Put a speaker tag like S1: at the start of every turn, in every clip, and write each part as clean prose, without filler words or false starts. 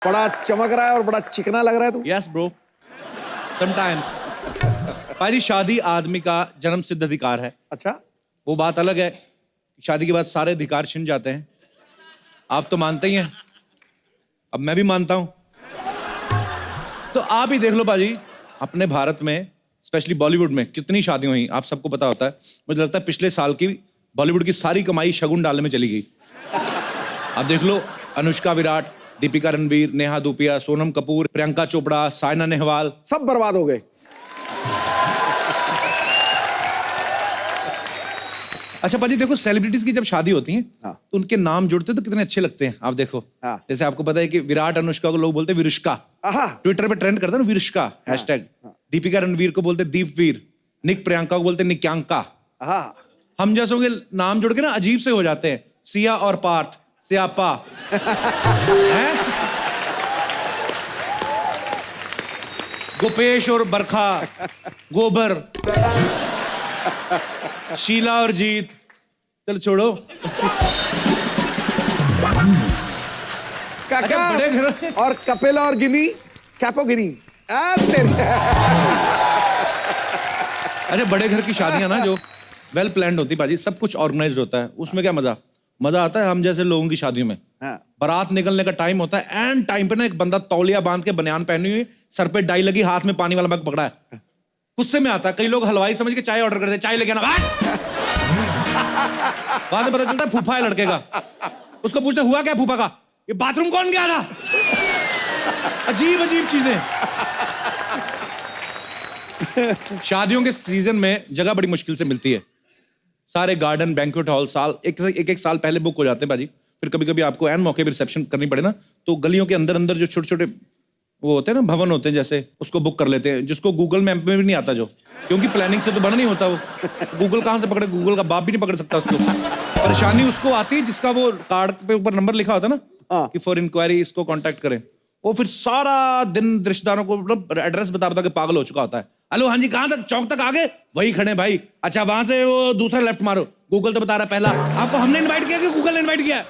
S1: बड़ा चमक रहा है और बड़ा चिकना लग रहा है तू।
S2: Yes bro, sometimes. भाई शादी आदमी का जन्म सिद्ध अधिकार है।
S1: अच्छा,
S2: वो बात अलग है, शादी के बाद सारे अधिकार छिन जाते हैं। आप तो मानते ही हैं, अब मैं भी मानता हूं। तो आप ही देख लो बाजी, अपने भारत में स्पेशली बॉलीवुड में कितनी शादियां हुई, आप सबको पता होता है। मुझे लगता है पिछले साल की बॉलीवुड की सारी कमाई शगुन डालने में चली गई। आप देख लो, अनुष्का विराट, दीपिका रणवीर, नेहा धूपिया, सोनम कपूर, प्रियंका चोपड़ा, साइना नेहवाल,
S1: सब बर्बाद हो गए।
S2: अच्छा पाजी देखो, सेलिब्रिटीज की जब शादी होती है
S1: हाँ।
S2: तो उनके नाम जुड़ते हैं तो कितने अच्छे लगते हैं। आप देखो,
S1: हाँ।
S2: जैसे आपको पता है कि विराट अनुष्का को लोग बोलते हैं विरुष्का,
S1: आहा,
S2: ट्विटर पे ट्रेंड करता है ना विरुष्का हैशटैग। दीपिका रणवीर को बोलते दीपवीर, निक प्रियंका को बोलते निक्यांका।
S1: आहा।
S2: हम जैसों के नाम जुड़ के ना अजीब से हो जाते हैं, सिया और पार्थ, सियापा हैं? गोपेश और बरखा, गोबर, शीला और जीत। चल छोड़ो।
S1: काका,
S2: अच्छा, बड़े घर
S1: और कपिल और गिनी, कैपो गिनी। तेरी।
S2: अच्छा, बड़े घर की शादियां ना जो वेल प्लान्ड होती बाजी, सब कुछ ऑर्गेनाइज्ड होता है, उसमें क्या मजा आता है। हम जैसे लोगों की शादियों में
S1: हाँ।
S2: बारात निकलने का टाइम होता है, एंड टाइम पे ना एक बंदा तौलिया बांध के बनियान पहनी हुई, सर पे डाई लगी, हाथ में पानी वाला मग पकड़ा है, गुस्से में आता है। कई लोग हलवाई समझ के चाय ऑर्डर करते हैं, चाय लेके आना। बाद में पता चलता है फूफा है लड़के का। उसको पूछते हुआ क्या फूफा का, ये बाथरूम कौन गया था। अजीब अजीब चीजें। शादियों के सीजन में जगह बड़ी मुश्किल से मिलती है। सारे गार्डन, बैंक्वेट हॉल साल एक साल पहले बुक हो जाते हैं बाजी। फिर कभी कभी आपको एन मौके पे रिसेप्शन करनी पड़े ना, तो गलियों के अंदर अंदर जो छोटे छोटे वो होते हैं ना, भवन होते हैं जैसे, उसको बुक कर लेते हैं, जिसको गूगल मैप में भी नहीं आता, जो क्योंकि प्लानिंग से तो बना नहीं होता। वो गूगल कहाँ से पकड़े, गूगल का बाप भी नहीं पकड़ सकता उसको। परेशानी उसको आती है जिसका वो कार्ड पे ऊपर नंबर लिखा होता है ना कि फॉर इंक्वायरी इसको कांटेक्ट करें। वो फिर सारा दिन रिश्तेदारों को एड्रेस बता के पागल हो चुका होता है। हेलो, हाँ जी, कहाँ तक, चौक तक आगे, वही खड़े भाई। अच्छा, वहां से वो दूसरा लेफ्ट मारो, गूगल तो बता रहा है पहला। आपको हमने इनवाइट किया कि गूगल ने इनवाइट किया?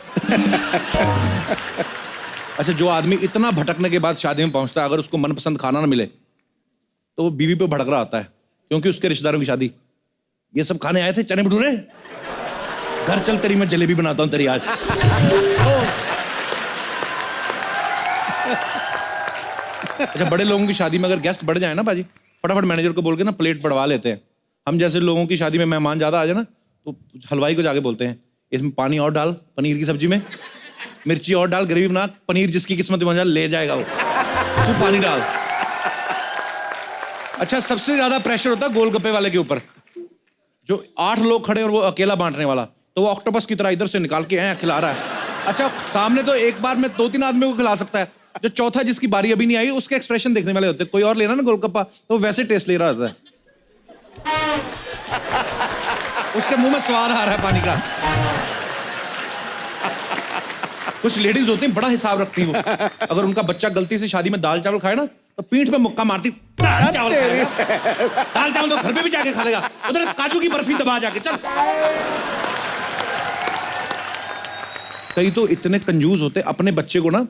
S2: अच्छा, जो आदमी इतना भटकने के बाद शादी में पहुंचता है, अगर उसको मनपसंद खाना ना मिले तो वो बीवी पे भड़क रहा होता है, क्योंकि उसके रिश्तेदारों की शादी। ये सब खाने आए थे चने भटूरे, घर चल तेरी मैं जलेबी बनाता हूं तेरी आज। अच्छा, बड़े लोगों की शादी में अगर गेस्ट बढ़ जाए ना बाजी, फटाफट मैनेजर को बोल के ना प्लेट बढ़वा लेते हैं। हम जैसे लोगों की शादी में मेहमान ज्यादा आ जाए ना, तो हलवाई को जाके बोलते हैं इसमें पानी और डाल, पनीर की सब्जी में मिर्ची और डाल, ग्रेवी बना, पनीर जिसकी किस्मत में ले जाएगा वो, तू पानी डाल। अच्छा, सबसे ज्यादा प्रेशर होता है गोलगप्पे वाले के ऊपर, जो 8 लोग खड़े और वो अकेला बांटने वाला, तो वो ऑक्टोपस की तरह इधर से निकाल के खिला रहा है। अच्छा, सामने तो एक बार में 2-3 आदमियों को खिला सकता है, जो चौथा जिसकी बारी अभी नहीं आई उसके एक्सप्रेशन देखने वाले होते हैं। कोई और लेना ना गोलगप्पा, तो वैसे टेस्ट ले रहा होता है, उसके मुंह में स्वाद आ रहा है पानी का। कुछ लेडीज होती हैं, बड़ा हिसाब रखती हैं वो। अगर उनका बच्चा गलती से शादी में दाल चावल खाए ना, तो पीठ पे मुक्का मारती, दाल चावल खाएगा। दाल चावल तो घर पे भी जाके खा लेगा, उधर काजू की बर्फी दबा जाके चल। कई तो इतने कंजूस होते, अपने बच्चे को ना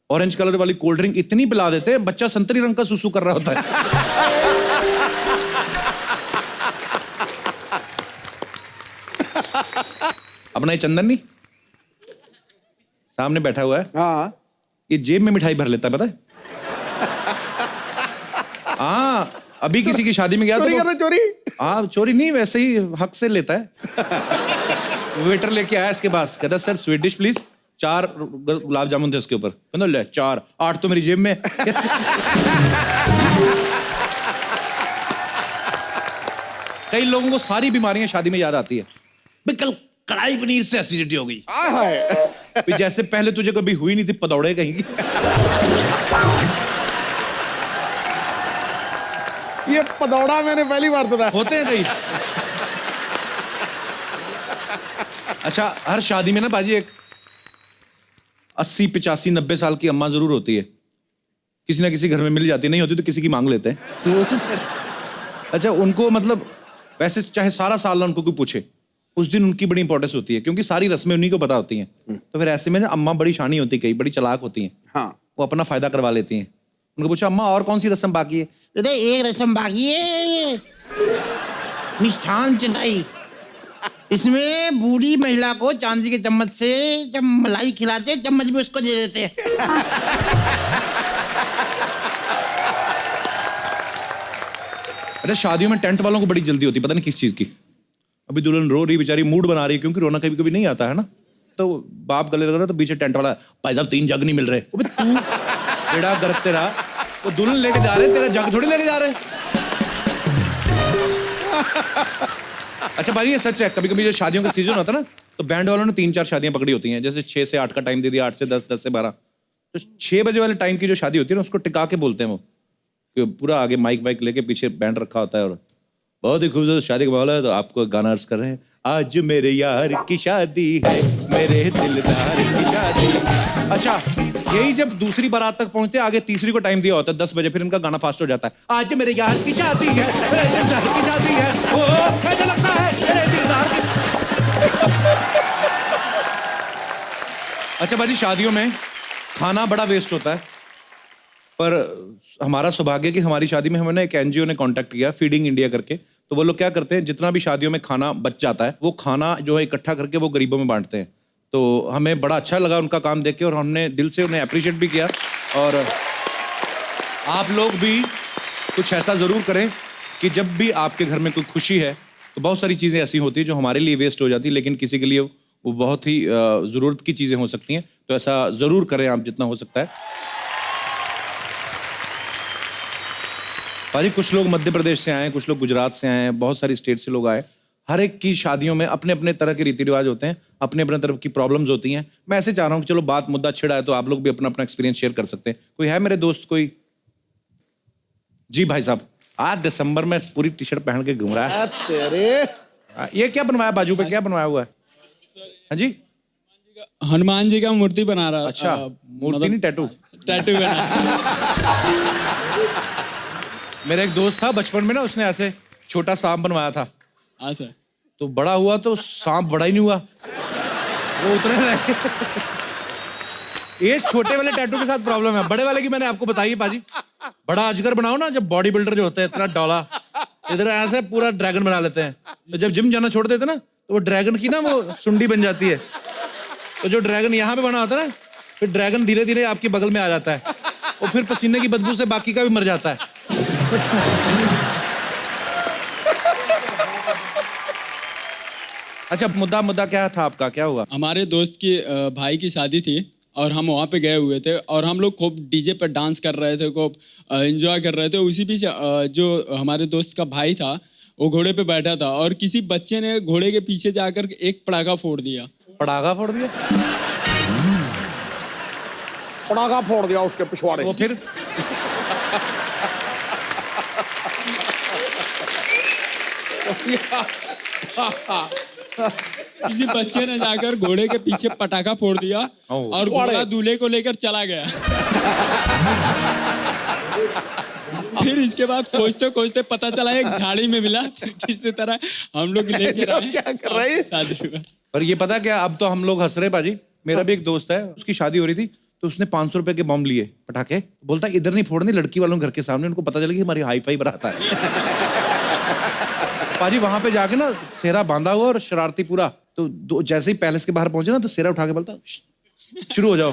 S2: ऑरेंज कलर वाली कोल्ड ड्रिंक इतनी पिला देते हैं, बच्चा संतरी रंग का सुसु कर रहा होता है। अपना ये चंदन नहीं सामने बैठा हुआ है,
S1: हाँ,
S2: ये जेब में मिठाई भर लेता है, पता है? हाँ, अभी किसी की शादी में गया
S1: चोरी
S2: तो
S1: करना, चोरी।
S2: हाँ, चोरी नहीं, वैसे ही हक से लेता है। वेटर लेके आया इसके पास, कहता sir sweet dish please, 4 gulab jamun थे उसके ऊपर, कहता ले 4, 8 तो मेरी जेब में। कई लोगों को सारी बीमारियां शादी में याद आती है। भाई कल कढ़ाई पनीर से एसिडिटी हो गई। जैसे पहले तुझे कभी हुई नहीं थी, पदौड़े कहीं की।
S1: ये पदौड़ा मैंने पहली बार सुना।
S2: होते हैं कई। अच्छा, हर शादी में ना बाजी एक 80, 85, 90 साल की अम्मा जरूर होती है, किसी ना किसी घर में मिल जाती, नहीं होती तो किसी की मांग लेते हैं। अच्छा, उनको मतलब वैसे चाहे सारा साल ना उनको कोई पूछे, उस दिन उनकी बड़ी इंपॉर्टेंस होती है, क्योंकि सारी रस्में उन्हीं को पता होती हैं। तो फिर ऐसे में ना अम्मा बड़ी शानी होती, कई बड़ी चालाक होती हैं।
S1: हाँ।
S2: वो अपना फायदा करवा लेती हैं। उनको पूछा अम्मा और कौन सी रस्म बाकी है?
S3: अरे एक रस्म बाकी है, मिष्ठान चटाई। इसमें बूढ़ी महिला को चांदी के चम्मच से जब मलाई खिलाते चम्मच भी उसको दे देते हैं।
S2: अरे शादियों में टेंट वालों को बड़ी जल्दी होती है, पता नहीं किस चीज की। अभी दुल्हन रो रही बेचारी, मूड बना रही है, क्योंकि रोना कभी कभी नहीं आता है ना। तो बाप गले लग रहा है तो पीछे टेंट वाला, भाई साहब 3 जग नहीं मिल रहे। अबे तू बेड़ा गर्क तेरा, वो दुल्हन लेके जा रहे हैं, तेरा जग थोड़ी लेके जा रहे हैं। अच्छा भाई ये सच है, कभी कभी जो शादियों का सीजन होता है ना, तो बैंड वालों ने 3-4 शादियां पकड़ी होती हैं। जैसे 6 से 8 का टाइम दे दिया, 8 से 10, 10 से 12। तो 6 बजे वाले टाइम की जो शादी होती है ना, उसको टिका के बोलते हैं वो, कि पूरा आगे माइक वाइक लेके पीछे बैंड रखा होता है और बहुत ही खूबसूरत शादी का माहौल है। तो आपको गाना अर्ज कर रहे हैं, आज मेरे यार की शादी है, मेरे दिलदार की शादी। अच्छा यही जब दूसरी बारात तक पहुंचते, आगे तीसरी को टाइम दिया होता है 10 बजे, फिर इनका गाना फास्ट हो जाता है। आज मेरे यार की शादी है, मेरे दिलदार की शादी है, ओ मुझे लगता है मेरे दिलदार की। अच्छा भाजी शादियों में खाना बड़ा वेस्ट होता है, पर हमारा सौभाग्य कि हमारी शादी में हमें एक एनजीओ ने कांटेक्ट किया, फीडिंग इंडिया करके। तो वो लोग क्या करते हैं, जितना भी शादियों में खाना बच जाता है वो खाना जो है इकट्ठा करके वो गरीबों में बांटते हैं। तो हमें बड़ा अच्छा लगा उनका काम देख के, और हमने दिल से उन्हें अप्रिशिएट भी किया। और आप लोग भी कुछ ऐसा ज़रूर करें कि जब भी आपके घर में कोई खुशी है, तो बहुत सारी चीज़ें ऐसी होती हैं जो हमारे लिए वेस्ट हो जाती है, लेकिन किसी के लिए वो बहुत ही ज़रूरत की चीज़ें हो सकती हैं। तो ऐसा ज़रूर करें आप जितना हो सकता है। भाजी कुछ लोग मध्य प्रदेश से आए, कुछ लोग गुजरात से आए हैं, बहुत सारी स्टेट से लोग आए। हर एक की शादियों में अपने अपने तरह के रीति रिवाज होते हैं, अपने अपने तरफ की प्रॉब्लम्स होती हैं। मैं ऐसे चाह रहा हूँ कि चलो बात मुद्दा छिड़ा है तो आप लोग भी अपना अपना एक्सपीरियंस शेयर कर सकते हैं। कोई है मेरे दोस्त कोई? जी भाई साहब, आज दिसंबर में पूरी टी शर्ट पहन के घूम रहा है।
S1: तेरे
S2: ये क्या बनवाया बाजू पे, क्या बनवाया हुआ है? हाँ जी,
S4: हनुमान जी का मूर्ति बना रहा।
S2: अच्छा मूर्ति नहीं, टैटू।
S4: टैटू बना।
S2: मेरा एक दोस्त था बचपन में ना, उसने ऐसे छोटा सांप बनवाया था।
S4: हाँ सर।
S2: तो बड़ा हुआ तो सांप बड़ा ही नहीं हुआ, वो उतने रहे। ये छोटे वाले टैटू के साथ प्रॉब्लम है, बड़े वाले की मैंने आपको बताई है पाजी। बड़ा अजगर बनाओ ना, जब बॉडी बिल्डर जो होते हैं इतना डॉला, इधर ऐसे पूरा ड्रैगन बना लेते हैं। तो जब जिम जाना छोड़ देते ना, तो वो ड्रैगन की ना वो सुंडी बन जाती है। तो जो ड्रैगन यहाँ पे बना होता है ना, फिर ड्रैगन धीरे धीरे आपकी बगल में आ जाता है, और फिर पसीने की बदबू से बाकी का भी मर जाता है। अच्छा मुद्दा क्या था आपका, क्या हुआ?
S4: हमारे दोस्त की भाई की शादी थी और हम वहाँ पे गए हुए थे और हम लोग खूब डीजे पर डांस कर रहे थे, खूब एंजॉय कर रहे थे। उसी बीच जो हमारे दोस्त का भाई था वो घोड़े पे बैठा था और किसी बच्चे ने घोड़े के पीछे जाकर एक पटाखा फोड़ दिया।
S2: पटाखा फोड़ दिया?
S1: पटाखा फोड़ दिया उसके पिछवाड़े।
S2: वो फिर
S4: किसी बच्चे ने जाकर घोड़े के पीछे पटाखा फोड़ दिया और घोड़ा दूल्हे को लेकर चला गया। फिर इसके बाद खोजते खोजते पता चला एक झाड़ी में मिला, जिस तरह हम लोग लेकर आए।
S1: क्या कर रहे हैं?
S4: शादी हुआ।
S2: और ये पता क्या, अब तो हम लोग हंस रहे पाजी। मेरा भी एक दोस्त है, उसकी शादी हो रही थी, तो उसने 500 रुपए के बम लिए पटाखे। बोलता इधर नहीं फोड़ने, लड़की वालों घर के सामने। उनको पता चला कि हमारी हाई फाई बरात है। पाजी वहां पे जाके ना सेहरा बांधा हुआ और शरारती पूरा। तो जैसे ही पैलेस के बाहर पहुंचे ना, तो सेहरा उठा के बोलता शुरू हो जाओ।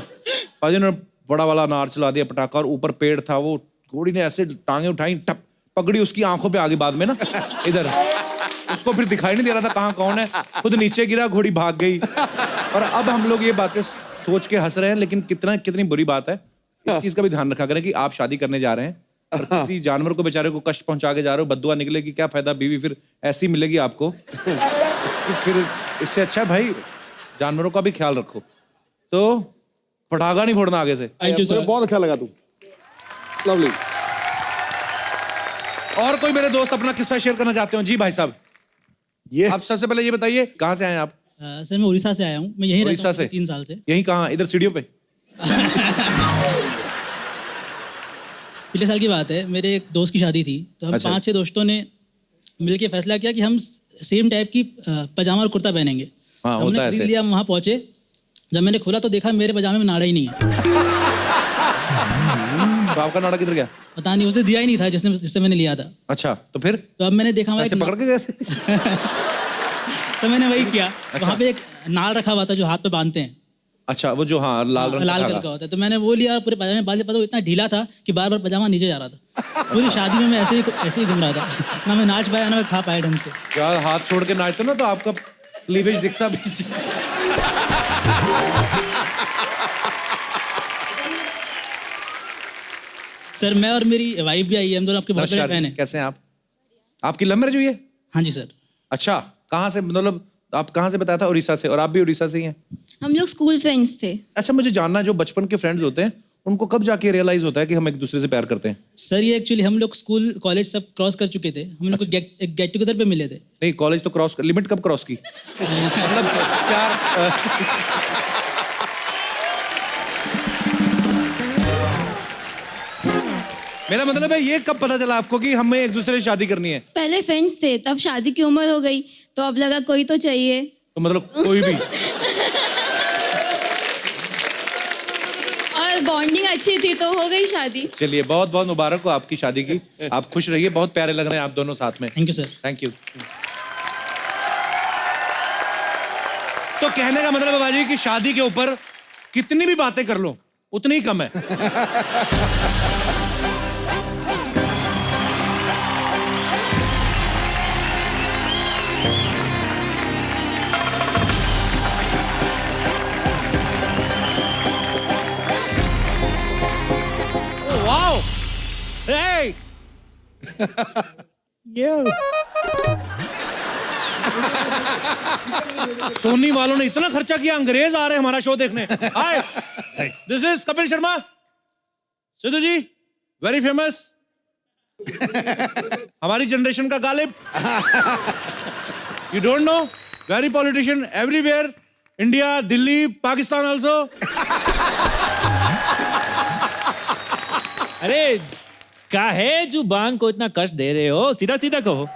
S2: पाजी ने बड़ा वाला अनार चला दिया पटाखा, और ऊपर पेड़ था, वो घोड़ी ने ऐसे टांगे उठाई, टप पकड़ी उसकी आंखों पे आगे बाद में ना इधर। उसको फिर दिखाई नहीं दे रहा था कहाँ कौन है, खुद नीचे गिरा, घोड़ी भाग गई। और अब हम लोग ये बातें सोच के हंस रहे हैं, लेकिन कितनी बुरी बात है। इस चीज का भी ध्यान रखा करें कि आप शादी करने जा रहे हैं और किसी जानवर को बेचारे को कष्ट पहुंचा के जा रहे हो, बद्दुआ निकलेगी, क्या फायदा, बीवी फिर ऐसी मिलेगी आपको। फिर इससे अच्छा भाई जानवरों का भी ख्याल रखो। तो पटाखा नहीं फोड़ना आगे से।
S4: Thank you sir.
S1: बहुत अच्छा लगा तू, लवली।
S2: और कोई मेरे दोस्त अपना किस्सा शेयर करना चाहते हो? जी भाई साहब,
S1: ये
S2: आप सबसे पहले ये बताइए कहाँ से आए आप?
S5: सर मैं उड़ीसा से आया हूँ। मैं यहीं रहता
S2: उड़ीसा
S5: हूँ
S2: से?
S5: 3 साल से।
S2: यहीं कहाँ, इधर सीढ़ियों पे?
S5: पिछले साल की बात है, मेरे एक दोस्त की शादी थी, तो हम
S2: अच्छा।
S5: 5-6 दोस्तों ने मिलके फैसला किया कि हम सेम टाइप की पजामा और कुर्ता पहनेंगे।
S2: हाँ,
S5: हमने
S2: होता है
S5: खरीद
S2: ऐसे।
S5: लिया, हम वहाँ पहुँचे। जब मैंने खोला तो देखा मेरे पजामे में नाड़ा ही नहीं है।
S2: तो आपका नोटा किधर गया?
S5: पता नहीं, उसे दिया ही नहीं था जिससे मैंने लिया था।
S2: अच्छा, तो फिर
S5: तो अब मैंने देखा वहाँ
S2: ऐसे पकड़ के गए थे?
S5: तो मैंने वही किया। वहाँ पे एक नाल रखा हुआ था जो हाथ पे बांधते हैं।
S2: अच्छा, वो जो हाँ लाल रंग
S5: लाल कलर का होता है। तो मैंने वो लिया और पूरे पजामे में बांध लिया। पता वो इतना ढीला था कि बार बार पजामा नीचे जा रहा था। पूरी शादी में मैं ऐसे ही घूम रहा था। ना मैं नाच पाया ना मैं खा पाया ढंग से।
S2: यार हाथ छोड़ के नाचते ना तो आपका क्लीवेज दिखता पीछे।
S5: सर मैं और मेरी वाइफ भी आई है, हम दोनों आपके बहुत बड़े फैन हैं।
S2: कैसे हैं आप? आपकी लव मैरिज हुई है?
S5: हाँ जी सर।
S2: अच्छा, कहाँ से, मतलब आप कहाँ से बताया था? उड़ीसा से। और आप भी उड़ीसा से ही हैं?
S6: हम लोग स्कूल फ्रेंड्स थे।
S2: अच्छा, मुझे जानना है जो बचपन के फ्रेंड्स होते हैं उनको कब जाके रियलाइज होता है कि हम एक दूसरे से प्यार करते हैं?
S5: सर ये एक्चुअली हम लोग स्कूल कॉलेज सब क्रॉस कर चुके थे। हम लोग गेट टुगेदर पे मिले थे।
S2: नहीं, कॉलेज तो क्रॉस कर, लिमिट कब क्रॉस की? मतलब प्यार मेरा मतलब है ये कब पता चला आपको कि हमें एक दूसरे से शादी करनी है?
S6: पहले फ्रेंड्स थे, तब शादी की उम्र हो गई तो अब लगा कोई तो चाहिए।
S2: तो मतलब कोई भी?
S6: और बॉन्डिंग अच्छी थी तो हो गई शादी।
S2: चलिए, बहुत बहुत मुबारक हो आपकी शादी की। आप खुश रहिए, बहुत प्यारे लग रहे हैं आप दोनों साथ में।
S5: Thank you sir.
S2: Thank you. तो कहने का मतलब है बाजी कि शादी के ऊपर कितनी भी बातें कर लो उतनी ही कम है। वाओ! Hey! सोनी वालों ने इतना खर्चा किया, अंग्रेज आ रहे हैं हमारा शो देखने। Hi, this is Kapil Sharma. Sidhu ji, very famous, हमारी जनरेशन का Ghalib. You don't know, very politician everywhere, India, Delhi, Pakistan also.
S7: अरे क्या है जुबान को इतना कष्ट दे रहे हो? सीधा सीधा कहो।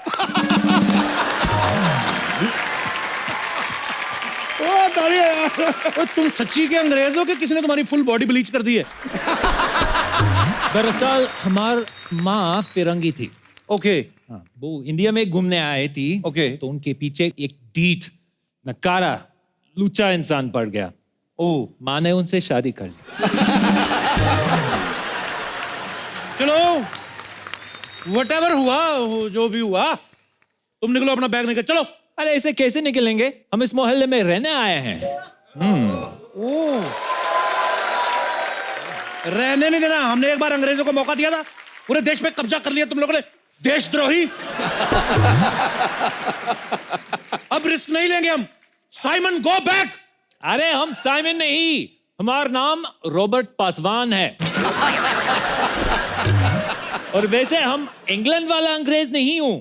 S2: तुम सच्ची के अंग्रेज हो कि किसी ने तुम्हारी फुल बॉडी ब्लीच कर दी है?
S7: दरअसल हमार माँ फिरंगी थी।
S2: ओके।
S7: हाँ, वो इंडिया में घूमने आए थी।
S2: ओके।
S7: तो उनके पीछे एक डीठ नकारा लुच्चा इंसान पड़ गया।
S2: ओह,
S7: माँ ने उनसे शादी कर ली।
S2: चलो व्हाटएवर हुआ, जो भी हुआ, तुम निकलो, अपना बैग निकल, चलो।
S7: अरे ऐसे कैसे निकलेंगे? हम इस मोहल्ले में रहने आए हैं।
S2: ओह, रहने नहीं देना। हमने एक बार अंग्रेजों को मौका दिया था, पूरे देश पे कब्जा कर लिया तुम लोगों ने, देशद्रोही। अब रिस्क नहीं लेंगे हम। Simon, go back.
S7: अरे हम साइमन नहीं, हमारा नाम रॉबर्ट पासवान है। और वैसे हम इंग्लैंड वाला अंग्रेज नहीं हूं।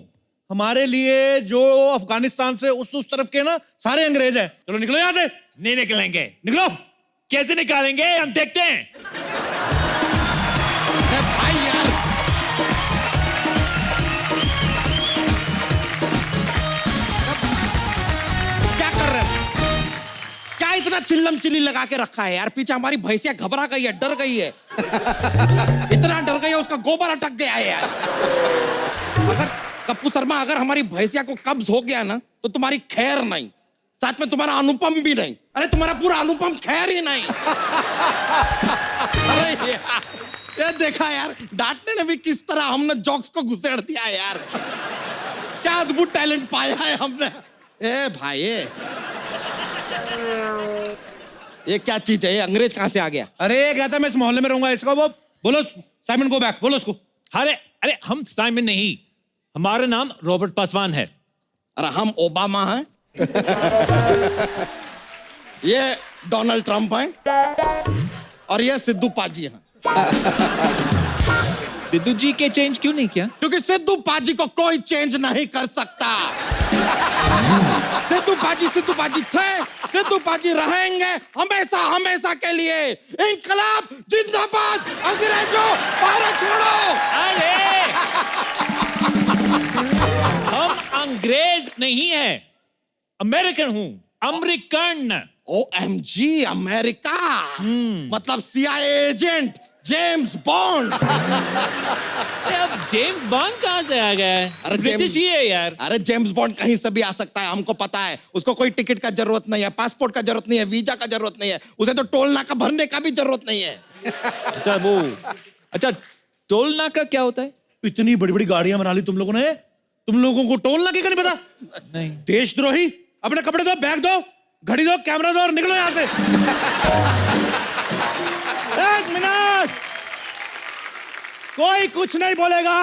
S2: हमारे लिए जो अफगानिस्तान से उस तरफ के ना सारे अंग्रेज हैं। चलो निकलो यहां से।
S7: नहीं निकलेंगे।
S2: निकलो।
S7: कैसे निकालेंगे? हम देखते हैं।
S3: भाई यार, क्या कर रहे हो? क्या इतना चिल्लम चिल्ली लगा के रखा है यार? पीछे हमारी भैंसिया घबरा गई है, डर गई है। इतना डर गई है, उसका गोबर अटक गया है यार। अगर कप्पू शर्मा, अगर हमारी भैंसिया को कब्ज हो गया ना तो तुम्हारी खैर नहीं, साथ में तुम्हारा अनुपम भी नहीं। अरे तुम्हारा पूरा अनुपम खैर ही नहीं। अरे यार, ये देखा यार, डांटने ने भी किस तरह हमने जोक्स को घुसेड़ दिया है यार। क्या अद्भुत टैलेंट पाया है हमने। ए भाई, ये क्या चीज है? ये अंग्रेज कहां से आ गया?
S2: अरे कहता है मैं इस मोहल्ले में रहूंगा। इसका वो बोलो, साइमन गो बैक, बोलो उसको।
S7: अरे अरे हम साइमन नहीं, हमारा नाम रॉबर्ट पासवान है।
S3: अरे हम ओबामा हैं। ये डोनाल्ड ट्रंप हैं और ये सिद्धू पाजी हैं।
S7: सिद्धू जी के चेंज क्यों नहीं किया?
S3: क्योंकि सिद्धू पाजी को कोई चेंज नहीं कर सकता। सिद्धू पाजी थे, सिद्धू पाजी रहेंगे हमेशा हमेशा के लिए। इंकलाब जिंदाबाद, अंग्रेजों भारत छोड़ो।
S7: अरे हम अंग्रेज नहीं हैं, अमेरिकन हूं, अमेरिकन।
S3: OMG, America. मतलब CIA एजेंट जेम्स बॉन्ड।
S7: अरे अब जेम्स बॉन्ड कहाँ से आ गया है?
S3: अरे
S7: ब्रिटिश ही है यार।
S3: अरे जेम्स बॉन्ड कहीं से भी आ सकता है, हमको पता है। उसको कोई टिकट का जरूरत नहीं है, पासपोर्ट का जरूरत नहीं है, वीजा का जरूरत नहीं है, उसे तो टोल नाका भरने का भी जरूरत नहीं है।
S7: अच्छा टोल नाका क्या होता है?
S2: इतनी बड़ी बड़ी गाड़ियां बना ली तुम लोगों ने, तुम लोगों को टोल नाके का नहीं पता?
S7: नहीं।
S2: देशद्रोही, अपने कपड़े दो, बैग दो, घड़ी दो, कैमरा दो और निकलो यहां से।
S8: एक मिनट, कोई कुछ नहीं बोलेगा।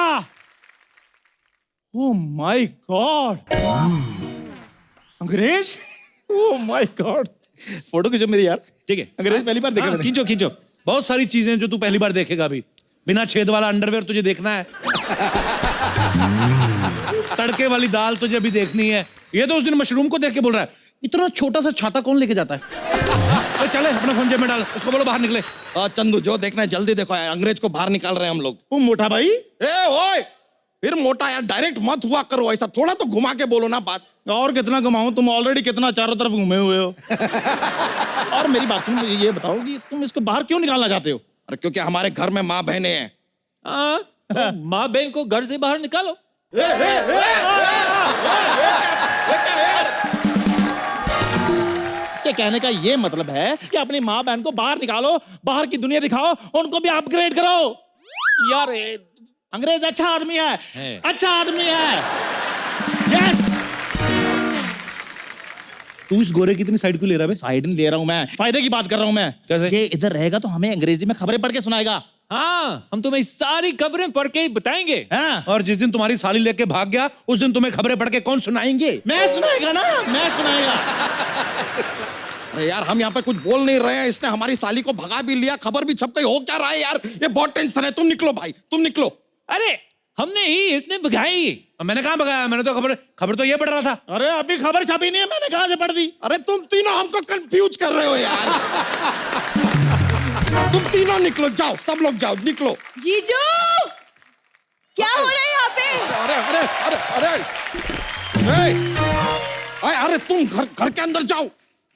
S8: ओह माय गॉड, अंग्रेज, ओह माय गॉड। फोटो खींचो मेरी यार।
S7: ठीक है,
S8: अंग्रेज पहली बार देखा मैंने।
S7: खींचो खींचो।
S2: बहुत सारी चीजें जो तू पहली बार देखेगा अभी। बिना छेद वाला अंडरवेयर तुझे देखना है, तड़के वाली दाल तुझे अभी देखनी है। ये तो उस दिन मशरूम को देख के बोल रहा है, इतना छोटा सा छाता कौन लेके जाता है? तो चले अपना फोन जेब में डाल, उसको बोलो बाहर निकले।
S3: चंदू जो देखना है जल्दी देखो, अंग्रेज को बाहर निकाल रहे हैं हम लोग।
S8: वो मोटा भाई,
S3: ए ओए, फिर मोटा यार, डायरेक्ट मत हुआ करो ऐसा, थोड़ा तो घुमा के बोलो ना बात।
S8: और कितना घुमाऊं, तुम ऑलरेडी कितना चारों तरफ घूमे हुए हो। और मेरी बात सुन, मुझे ये बताओ कि तुम इसको बाहर क्यों निकालना चाहते हो?
S3: अरे क्योंकि हमारे घर में माँ बहनें हैं।
S7: हाँ, तो माँ बहन को घर से बाहर निकालो।
S8: इसके कहने का ये मतलब है कि अपनी माँ बहन को बाहर निकालो, बाहर की दुनिया दिखाओ, उनको भी अपग्रेड करो। यार अंग्रेज अच्छा आदमी है। अच्छा आदमी है। यस।
S2: तू इस गोरे की इतनी साइड क्यों ले रहा है?
S8: साइड नहीं ले रहा हूं मैं, फायदे की बात कर रहा हूं मैं।
S2: कैसे?
S8: ये इधर रहेगा तो हमें अंग्रेजी में खबरें पढ़ के सुनाएगा।
S7: हाँ, हम तुम्हें सारी खबरें पढ़ के ही बताएंगे।
S8: हाँ?
S2: और जिस दिन तुम्हारी साली लेके भाग गया, उस दिन तुम्हें खबरें पढ़ के कौन सुनाएंगे?
S8: मैं सुनाएगा ना, मैं सुनाएगा।
S3: अरे यार हम यहाँ पे कुछ बोल नहीं रहे हैं, इसने हमारी साली को भगा भी लिया, खबर भी छप गई, हो क्या रहा है यार? ये बहुत टेंशन है। तुम निकलो भाई, तुम निकलो।
S7: अरे हमने ही, इसने भगाई।
S2: मैंने कहाँ भगाया? मैंने तो खबर तो ये पढ़ रहा था।
S8: अरे अभी खबर छपी नहीं है, मैंने कहां से पढ़ दी?
S3: अरे तुम तीनों हमको कंफ्यूज कर रहे हो यार। तुम तीनों निकलो, जाओ, सब लोग जाओ, निकलो।
S9: जीजू, क्या हो रहा है यहाँ पे?
S3: अरे अरे अरे अरे अरे तुम घर के अंदर जाओ,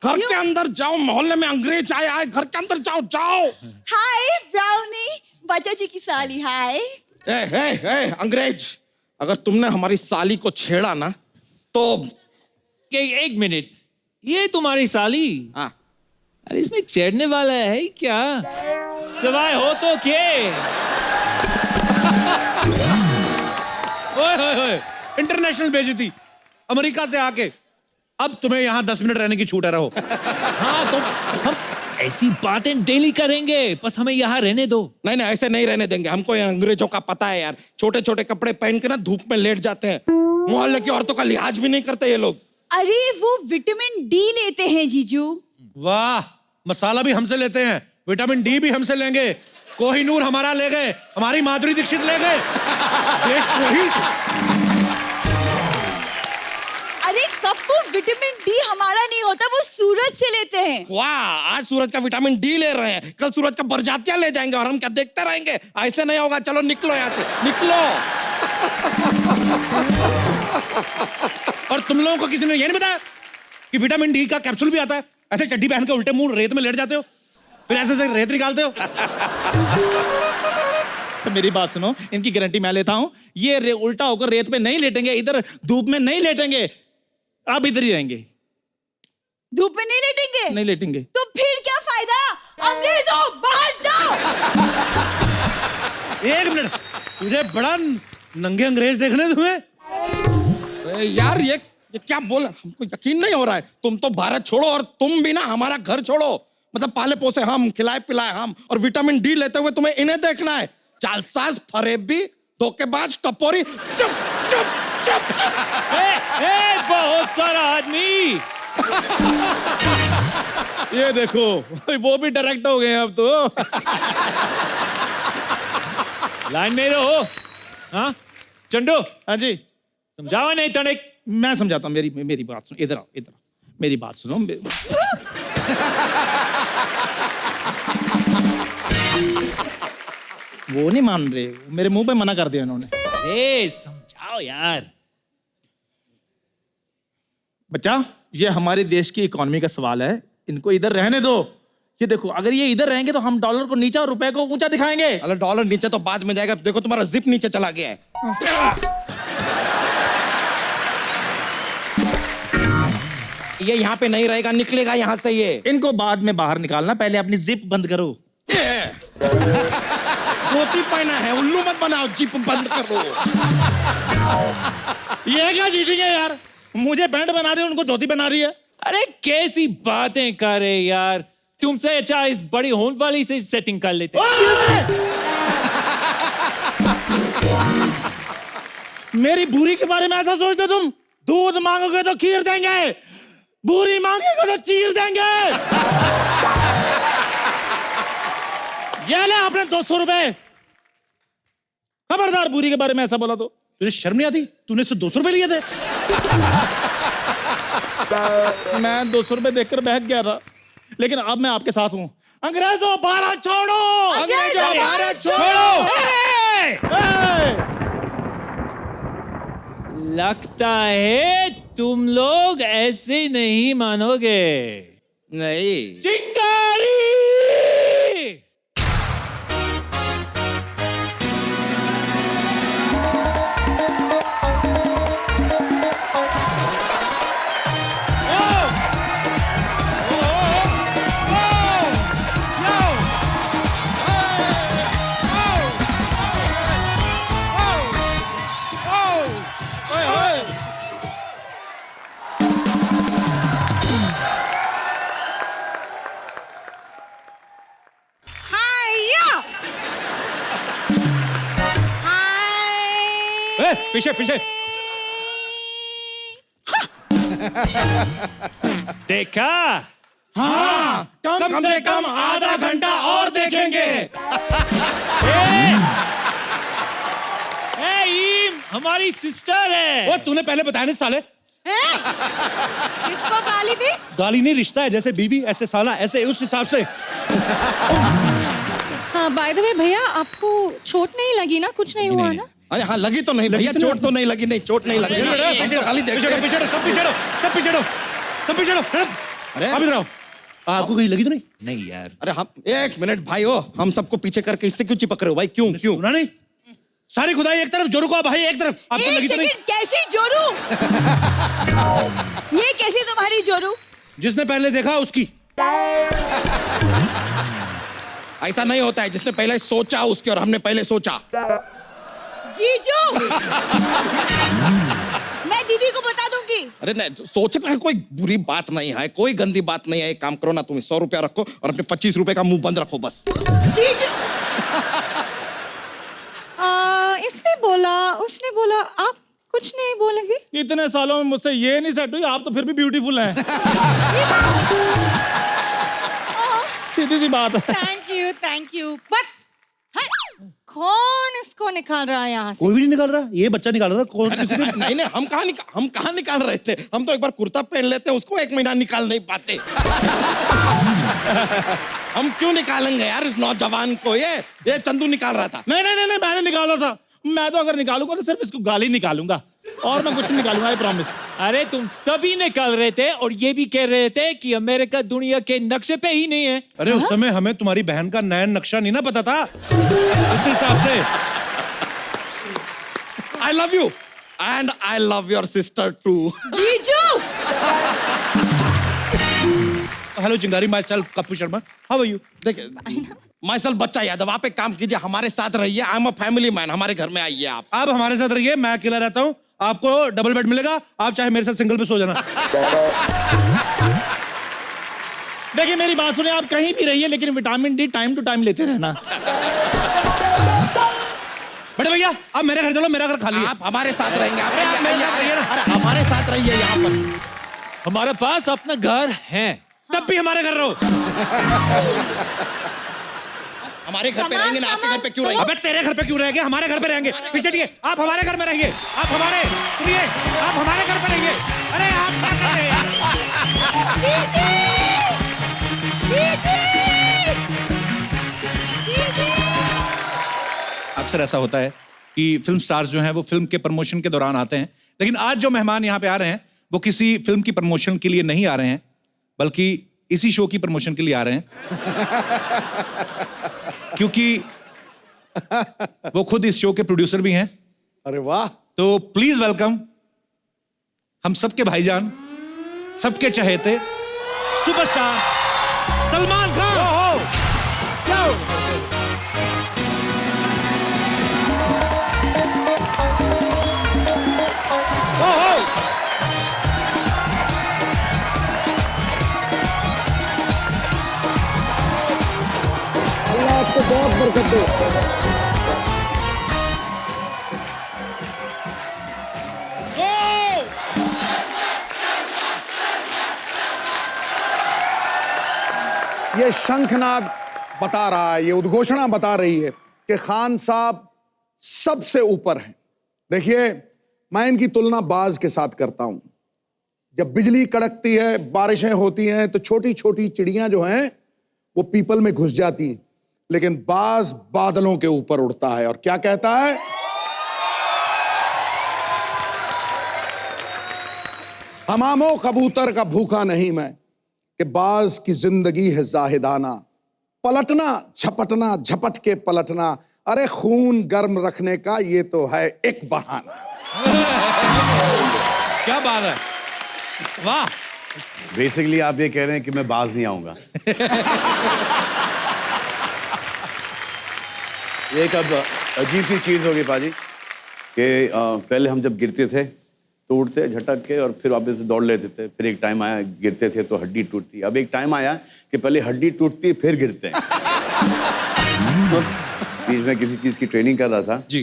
S3: घर के अंदर जाओ। मोहल्ले में अंग्रेज आए आए, घर के अंदर जाओ, जाओ।
S9: हाय ब्राउनी, बच्चा जी की साली। हाय।
S3: अंग्रेज, अगर तुमने हमारी साली को छेड़ा ना तो
S7: एक मिनट, ये तुम्हारी साली?
S3: हाँ।
S7: अरे इसमें चढ़ने वाला है क्या? सिवाय हो तो के।
S2: ओए, इंटरनेशनल बेइज्जती, अमेरिका से आके। अब तुम्हें यहाँ 10 मिनट रहने की छूट है, रहो।
S7: हाँ तो हम ऐसी बातें डेली करेंगे, बस हमें यहाँ रहने दो।
S3: नहीं नहीं, ऐसे नहीं रहने देंगे। हमको ये अंग्रेजों का पता है यार, छोटे छोटे कपड़े पहन के ना धूप में लेट जाते हैं, मोहल्ले की औरतों का लिहाज भी नहीं करते ये लोग।
S9: अरे वो विटामिन डी लेते हैं जीजू।
S2: वाह, मसाला भी हमसे लेते हैं, विटामिन डी भी हमसे लेंगे। कोहिनूर हमारा ले गए, हमारी माधुरी दीक्षित ले गए। देशद्रोही।
S9: अरे कप्पू, विटामिन डी हमारा नहीं होता, वो सूरज से लेते हैं।
S3: वाह, आज सूरज का विटामिन डी ले रहे हैं, कल सूरज का बरजातियां ले जाएंगे और हम क्या देखते रहेंगे? ऐसे नहीं होगा। चलो निकलो यहाँ से, निकलो।
S2: और तुम लोगों को किसी ने ये नहीं बताया कि विटामिन डी का कैप्सूल भी आता है? ऐसे चड्डी पहन के उल्टे मुंह रेत में लेट जाते हो, फिर ऐसे से रेत निकालते हो।
S8: तो मेरी बात सुनो, इनकी गारंटी मैं लेता हूं, ये उल्टा होकर रेत पे नहीं लेटेंगे, इधर धूप में नहीं लेटेंगे, आप इधर ही रहेंगे।
S9: धूप में नहीं लेटेंगे?
S8: नहीं लेटेंगे।
S9: तो फिर क्या फायदा? अंग्रेजों, बाहर जाओ।
S2: एक मिनट, तुझे बड़ा नंगे अंग्रेज देखने तुम्हें?
S3: अरे यार ये क्या बोल, हमको यकीन नहीं हो रहा है। तुम तो भारत छोड़ो और तुम भी ना हमारा घर छोड़ो। मतलब पाले पोसे हम, खिलाए पिलाए हम, और विटामिन डी लेते हुए तुम्हें इन्हें देखना है। जालसाज, फरेबी, धोखेबाज, टपोरी। चुप चुप चुप चुप।
S7: बहुत सारा आदमी।
S8: ये देखो, वो भी डायरेक्ट हो गए अब तो।
S7: लाइन में रहो। हाँ चंडू,
S8: हाँ जी,
S7: समझावा नहीं तनिक।
S8: मैं समझाता हूँ। मेरी बात सुनो, इधर आओ, इधर आओ, मेरी बात सुनो। वो नहीं मान रहे, मेरे मुंह पे मना कर दिया इन्होंने।
S7: अरे समझाओ यार।
S8: बच्चा, ये हमारे देश की इकोनॉमी का सवाल है, इनको इधर रहने दो। ये देखो, अगर ये इधर रहेंगे तो हम डॉलर को नीचा और रुपए को ऊंचा दिखाएंगे।
S3: अरे डॉलर नीचे तो बाद में जाएगा। देखो तुम्हारा जिप नीचे चला गया है। ये यहाँ पे नहीं रहेगा, निकलेगा यहाँ से ये।
S8: इनको बाद में बाहर निकालना, पहले अपनी जिप बंद करो।
S3: धोती पहना है, उल्लू मत बनाओ, जिप बंद करो।
S8: ये क्या चीटिंग है यार? मुझे पैंट बना रही है, उनको धोती बना रही है।
S7: अरे कैसी बातें कर रहे यार, तुमसे अच्छा इस बड़ी होने वाली से सेटिंग कर लेते।
S8: मेरी बूरी के बारे में ऐसा सोचते तुम? दूध मांगोगे तो खीर देंगे, बूरी मांगोगे तो चीर देंगे। ये ले आपने 200 रुपए। खबरदार बूरी के बारे में ऐसा बोला तो।
S2: तुझे शर्म नहीं आती? तूने इससे 200 रुपए लिए थे?
S8: मैं 200 रुपए देखकर बहक गया था, लेकिन अब मैं आपके साथ हूं। अंग्रेजों भारत छोड़ो!
S3: अंग्रेजों भारत छोड़ो!
S7: लगता है तुम लोग ऐसे नहीं मानोगे।
S3: नहीं।
S7: चिंगारी!
S2: पीछे पीछे।
S7: देखा?
S8: हाँ, कम से कम आधा घंटा और देखेंगे।
S7: ईम हमारी सिस्टर है।
S2: वो तूने पहले बताया नहीं साले।
S9: किसको गाली दी?
S2: गाली नहीं, रिश्ता है, जैसे बीवी ऐसे साला, ऐसे उस हिसाब से।
S6: हाँ बाय द वे भैया, आपको चोट नहीं लगी ना? कुछ नहीं हुआ ना?
S3: अरे हाँ, लगी तो नहीं भैया, चोट तो नहीं लगी। नहीं, चोट नहीं लगी। हम तो खाली देख रहे हैं।
S2: सब पीछे हटो।
S3: अरे
S2: आप इधर आओ। आपको कहीं लगी तो नहीं?
S7: नहीं यार।
S3: अरे हम, एक मिनट भाई, हो हम सबको पीछे करके इससे क्यों चिपक रहे हो भाई? क्यों क्यों?
S2: सुना नहीं? सारी खुदाई एक तरफ, जोरू को भाई एक तरफ। आपको लगी तो नहीं?
S9: कैसी जोरू? ये कैसी तुम्हारी जोरू?
S2: जिसने पहले देखा उसकी।
S3: ऐसा नहीं होता है, जिसने पहले सोचा उसके, और हमने पहले सोचा।
S9: जीजू, मैं दीदी को बता दूंगी।
S3: अरे नहीं, सोचना कोई बुरी बात नहीं है, कोई गंदी बात नहीं है। एक काम करो ना, तुम 100 रुपया रखो और अपने 25 रुपए का मुंह बंद रखो बस।
S9: जीजू,
S6: उसने बोला आप कुछ नहीं बोलेंगे?
S8: इतने सालों में मुझसे ये नहीं सेट हुई, आप तो फिर भी ब्यूटीफुल हैं। सीधी सी बात है।
S6: थैंक यू बट कौन इसको निकाल रहा है यहाँ से?
S2: कोई भी नहीं निकाल रहा, ये बच्चा निकाल रहा था। कौन?
S3: नहीं, हम कहाँ निकाल रहे थे? हम तो एक बार कुर्ता पहन लेते हैं, उसको 1 महीना निकाल नहीं पाते। हम क्यों निकालेंगे यार इस नौजवान को? ये चंदू निकाल रहा था।
S8: नहीं, मैंने निकाला था। मैं तो अगर निकालूंगा तो सिर्फ इसको गाली निकालूंगा, और मैं कुछ नहीं निकालूंगा, आई प्रॉमिस।
S7: अरे तुम सभी निकाल रहे थे और ये भी कह रहे थे कि अमेरिका दुनिया के नक्शे पे ही नहीं है।
S2: अरे उस समय हमें तुम्हारी बहन का नया नक्शा नहीं ना पता था, उस हिसाब से।
S3: I love you and I love your sister too.
S9: जीजू,
S2: hello Chingari, myself Kappu Sharma. How are you?
S3: देखिए, माइसल बच्चा यादव, आप एक काम कीजिए, हमारे साथ रहिए। I am a family man, हमारे घर में आइए आप।
S2: आप हमारे साथ रहिए, मैं अकेला रहता हूँ, आपको डबल बेड मिलेगा, आप चाहे मेरे साथ सिंगल पे सो जाना।
S8: देखिए मेरी बात सुने, आप कहीं भी रहिए, लेकिन vitamin D time to time लेते रहना।
S2: बड़े भैया आप मेरे घर चलो, मेरा घर खाली है।
S3: आप हमारे साथ रहेंगे। आप
S2: मेरे साथ रहिए ना।
S3: अरे हमारे साथ रहिए यहाँ पर।
S7: हमारे पास अपना घर है।
S2: तब भी हमारे घर रहो।
S3: हमारे घर पे रहेंगे ना, आपके घर पे क्यों रहेंगे?
S2: अबे तेरे घर पे क्यों रहेंगे? हमारे घर पे रहेंगे। पीछे हटिए, आप हमारे घर में रहिए। आप हमारे सुनिए, आप हमारे घर पे रहिए। अरे आप क्या कर रहे हैं यार? अक्सर ऐसा होता है कि फिल्म स्टार्स जो हैं वो फिल्म के प्रमोशन के दौरान आते हैं, लेकिन आज जो मेहमान यहाँ पे आ रहे हैं वो किसी फिल्म की प्रमोशन के लिए नहीं आ रहे हैं, बल्कि इसी शो की प्रमोशन के लिए आ रहे हैं क्योंकि वो खुद इस शो के प्रोड्यूसर भी हैं।
S1: अरे वाह।
S2: तो प्लीज वेलकम हम सबके भाईजान, सबके चहेते सुपरस्टार सलमान खान।
S1: अल्लाह आपको बहुत बरकत दे। ये शंखनाद बता रहा है, ये उद्घोषणा बता रही है कि खान साहब सबसे ऊपर हैं। देखिए, मैं इनकी तुलना बाज के साथ करता हूं। जब बिजली कड़कती है, बारिशें होती हैं, तो छोटी छोटी चिड़ियां जो हैं वो पीपल में घुस जाती हैं, लेकिन बाज बादलों के ऊपर उड़ता है और क्या कहता है? हमामो कबूतर का भूखा नहीं मैं, कि बाज की जिंदगी है जाहिदाना, पलटना झपटना झपट के पलटना, अरे खून गर्म रखने का ये तो है एक बहाना।
S2: क्या बात है, वाह।
S10: बेसिकली आप ये कह रहे हैं कि मैं बाज नहीं आऊंगा। ये एक अब अजीब सी चीज होगी पाजी कि पहले हम जब गिरते थे तो उठते झटक के और फिर वापस दौड़ लेते थे, फिर एक टाइम आया गिरते थे तो हड्डी टूटती, अब एक टाइम आया कि पहले हड्डी टूटती फिर गिरते हैं। तो बीच में किसी चीज की ट्रेनिंग कर रहा था
S2: जी,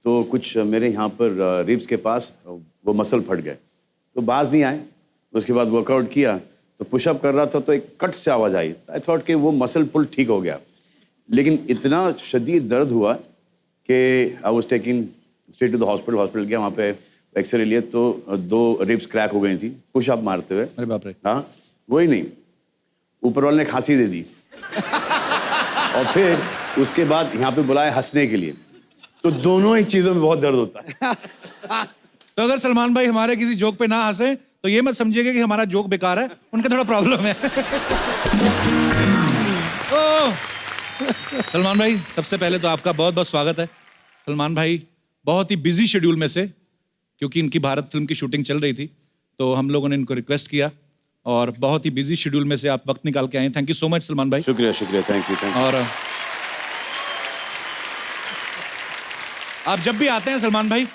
S10: तो कुछ मेरे यहाँ पर रिब्स के पास वो मसल फट गए, तो बाज नहीं आए। उसके बाद वर्कआउट किया तो पुशअप कर रहा था तो एक कट से आवाज आई। आई थॉट कि वो मसल पुल ठीक हो गया, लेकिन इतना शदीद दर्द हुआ कि I was taking straight to the hospital. Hospital गया, वहाँ पे एक्सरे लिए तो 2 रिब्स क्रैक हो गई थी पुशअप मारते हुए।
S2: अरे बाप रे।
S10: हाँ, वही नहीं, ऊपर वाले ने खांसी दे दी और फिर उसके बाद यहाँ पे बुलाया हंसने के लिए, तो दोनों ही चीजों में बहुत दर्द होता है।
S2: तो अगर सलमान भाई हमारे किसी जोक पे ना हंसे तो ये मत समझिएगा कि हमारा जोक बेकार है, उनका थोड़ा प्रॉब्लम है। सलमान भाई, सबसे पहले तो आपका बहुत बहुत स्वागत है। सलमान भाई बहुत ही बिजी शेड्यूल में से, क्योंकि इनकी भारत फिल्म की शूटिंग चल रही थी, तो हम लोगों ने इनको रिक्वेस्ट किया और बहुत ही बिजी शेड्यूल में से आप वक्त निकाल के आए। Thank you so much Salman भाई।
S10: शुक्रिया शुक्रिया, थैंक यू।
S2: और आप जब भी आते हैं सलमान भाई,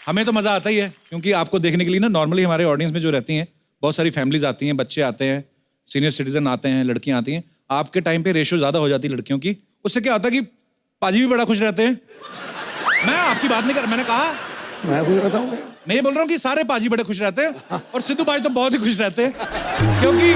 S2: हमें तो मज़ा आता ही है, क्योंकि आपको देखने के लिए ना नॉर्मली हमारे ऑडियंस में जो रहती हैं बहुत सारी फैमिलीज आती हैं, बच्चे आते हैं, सीनियर सिटीजन आते हैं, लड़कियां आती हैं। आपके टाइम पे रेशो ज़्यादा हो जाती है लड़कियों की, उससे क्या होता है कि पाजी भी बड़ा खुश रहते हैं। मैं आपकी बात नहीं कर, मैंने कहा
S1: मैं खुश रहता हूँ।
S2: मैं ये बोल रहा हूँ कि सारे पाजी बड़े खुश रहते हैं और सिद्धू भाई तो बहुत ही खुश रहते हैं, क्योंकि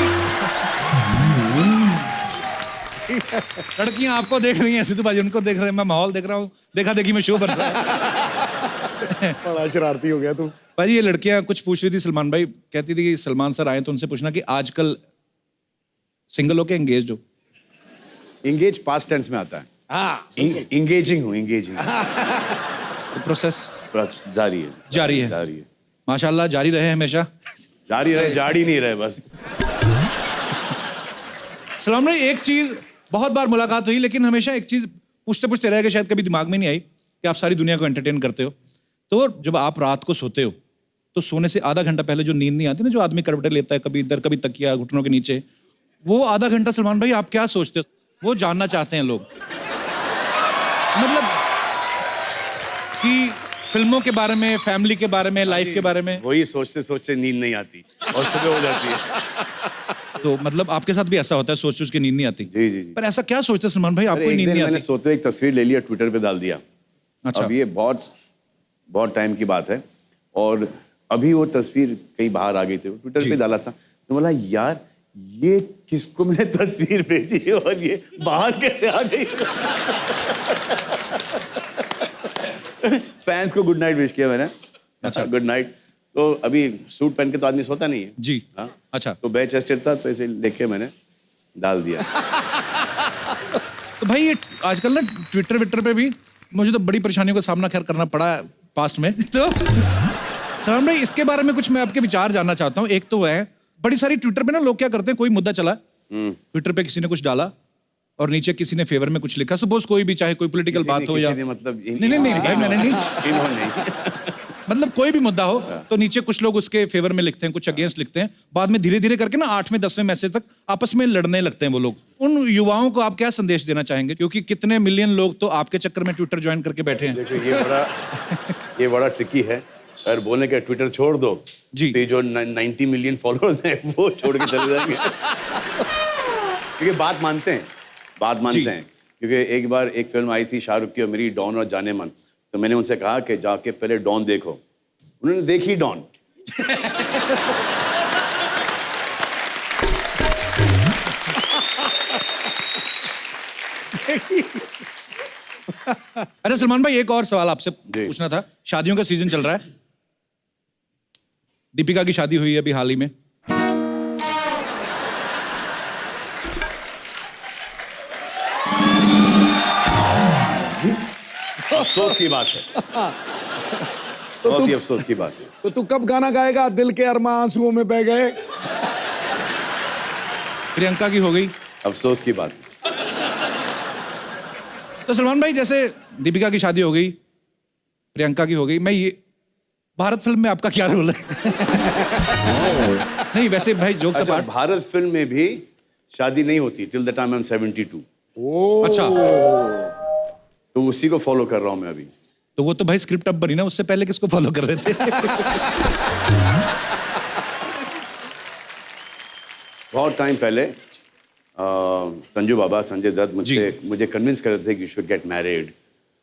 S2: लड़कियां आपको देख रही हैं, सिद्धू भाई उनको देख रहे हैं, मैं माहौल देख रहा हूँ, देखा देखी में शो बन रहा है।
S1: बड़ा शरारती हो गया तू।
S2: भाई ये लड़कियां कुछ पूछ रही थी सलमान भाई, कहती थी कि सलमान सर आए तो उनसे पूछना कि आजकल सिंगल हो के एंगेज हो?
S10: इंगेज पास्ट टेंस में आता है।
S1: हाँ,
S10: इंगेजिंग हूँ, इंगेजिंग
S2: प्रोसेस
S10: जारी है,
S2: जारी है।
S10: जारी है,
S2: माशाल्लाह जारी रहे हमेशा।
S10: जारी रहे, जारी नहीं रहे बस।
S2: सलमान भाई एक चीज, बहुत बार मुलाकात हुई, लेकिन हमेशा एक चीज पूछते पूछते रह गए, शायद कभी दिमाग में नहीं आई कि आप सारी दुनिया को एंटरटेन करते हो। तो जब आप रात को सोते हो तो सोने से आधा घंटा पहले जो नींद नहीं आती ना, जो आदमी करवटें लेता है, कभी इधर कभी तकिया घुटनों के नीचे, वो आधा घंटा सलमान भाई आप क्या सोचते हो? वो जानना चाहते हैं लोग, मतलब कि फिल्मों के बारे में, फैमिली के बारे में, लाइफ के बारे में।
S10: वही सोचते सोचते नींद नहीं आती और सुबह हो जाती है।
S2: तो मतलब आपके साथ भी ऐसा होता है, सोच सोच के नींद नहीं आती?
S10: जी जी जी।
S2: पर ऐसा क्या सोचते हैं सलमान भाई, आपको नींद नहीं
S10: मैंने
S2: आती?
S10: सोते एक तस्वीर ले लिया, ट्विटर पे डाल दिया।
S2: अच्छा।
S10: अब ये बहुत टाइम की बात है, और अभी वो तस्वीर कहीं बाहर आ गई थी, ट्विटर पे डाला था, तो बोला यार ये किसको मैंने तस्वीर भेजी है और ये बाहर कैसे आ गई। फैंस को गुड नाइट विश किया मैंने। अच्छा, गुड नाइट। तो अभी सूट पहन के तो आदमी सोता नहीं है
S2: जी।
S10: हाँ,
S2: अच्छा।
S10: तो बैच चेस्टेड था, तो ऐसे लेके मैंने डाल दिया।
S2: तो भाई ये आजकल ना ट्विटर विटर पे भी मुझे तो बड़ी परेशानियों का सामना खैर करना पड़ा है पास्ट में। तो सलमान भाई इसके बारे में कुछ मैं आपके विचार जानना चाहता हूँ। एक तो है बड़ी सारी ट्विटर पे ना लोग क्या करते हैं, कोई मुद्दा चला ट्विटर पे, किसी ने कुछ डाला और नीचे किसी ने फेवर में कुछ लिखा, सपोज कोई भी, चाहे कोई पॉलिटिकल बात हो या
S10: मतलब
S2: नहीं भाई मैंने नहीं
S10: इन्होंने
S2: मतलब कोई भी मुद्दा हो तो नीचे कुछ लोग उसके फेवर में लिखते हैं, कुछ अगेंस्ट लिखते हैं, बाद में धीरे धीरे करके ना 8वें 10वें मैसेज तक आपस में लड़ने लगते हैं वो लोग। उन युवाओं को आप क्या संदेश देना चाहेंगे, क्योंकि कितने मिलियन लोग तो आपके चक्कर में ट्विटर ज्वाइन करके बैठे हैं।
S10: देखो ये बड़ा ट्रिकी है। अगर बोलने का ट्विटर छोड़ दो
S2: जी,
S10: तो जो 90 मिलियन फॉलोअर्स हैं वो छोड़ के चले जाएंगे। क्योंकि बात मानते हैं क्योंकि एक बार एक फिल्म आई थी शाहरुख की और मेरी, डॉन और जाने मन, तो मैंने उनसे कहा कि जाके पहले डॉन देखो, उन्होंने देखी डॉन।
S2: अच्छा सलमान भाई, एक और सवाल आपसे पूछना था। शादियों का सीजन चल रहा है, दीपिका की शादी हुई है अभी हाल ही में,
S10: अफसोस की बात है, बहुत ही अफसोस की बात है।
S1: तो तू कब गाना गाएगा, दिल के अरमा आंसुओं में बह गए?
S2: प्रियंका की हो गई,
S10: अफसोस की बात है।
S2: तो सलमान भाई जैसे दीपिका की शादी हो गई, प्रियंका की हो गई, मैं ये भारत फिल्म में आपका क्या रोल है? नहीं वैसे भाई जोक
S10: अच्छा, भारत फिल्म में भी शादी नहीं होती till the time I am 72।
S2: अच्छा,
S10: तो उसी को फॉलो कर रहा हूं मैं अभी।
S2: तो वो तो भाई स्क्रिप्ट अब बनी ना, उससे पहले किसको फॉलो कर रहे थे?
S10: बहुत टाइम पहले संजू बाबा, संजय दत्त मुझे कन्विंस कर रहे थे कि यू शुड गेट मैरिड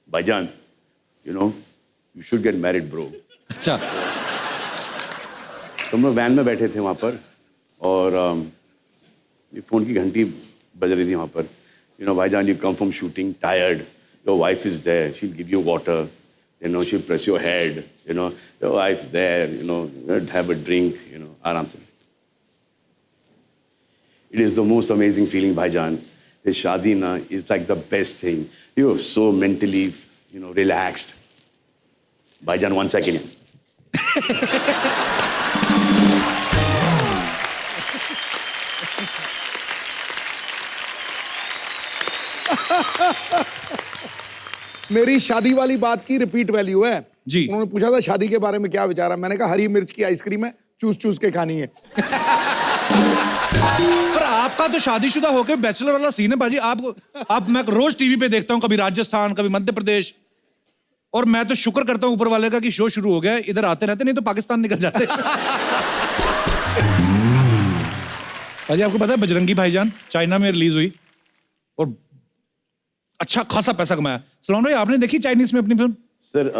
S10: भाईजान, you know you should get married bro.
S2: अच्छा,
S10: तो हम लोग वैन में बैठे थे वहाँ पर और फोन की घंटी बज रही थी वहाँ पर। यू नो भाईजान, you come from shooting tired, your wife is there, she will give you water, you know she will press your head, you know your wife there, you know have a drink, you know आराम से। It is the most amazing feeling, Bhaijan. This shaadi na is like the best thing. You're so mentally, you know, relaxed. Bhaijan, 1 second.
S1: मेरी शादी वाली बात की repeat value है
S2: जी।
S1: उन्होंने पूछा था शादी के बारे में क्या विचार है, मैंने कहा हरी मिर्च की आइसक्रीम है, चूस चूस के खानी है।
S2: पर आपका तो शादीशुदा होकर बैचलर वाला सीन है बाजी। आप मैं रोज टीवी पे देखता हूँ, कभी राजस्थान कभी मध्य प्रदेश, और मैं तो शुक्र करता हूँ ऊपर वाले का कि शो शुरू हो गया है, इधर आते रहते, नहीं तो पाकिस्तान निकल जाते। बाजी आपको पता है बजरंगी भाईजान चाइना में रिलीज हुई और अच्छा खासा पैसा कमाया। सलमान भाई आपने देखी चाइनीज में अपनी फिल्म?
S10: सर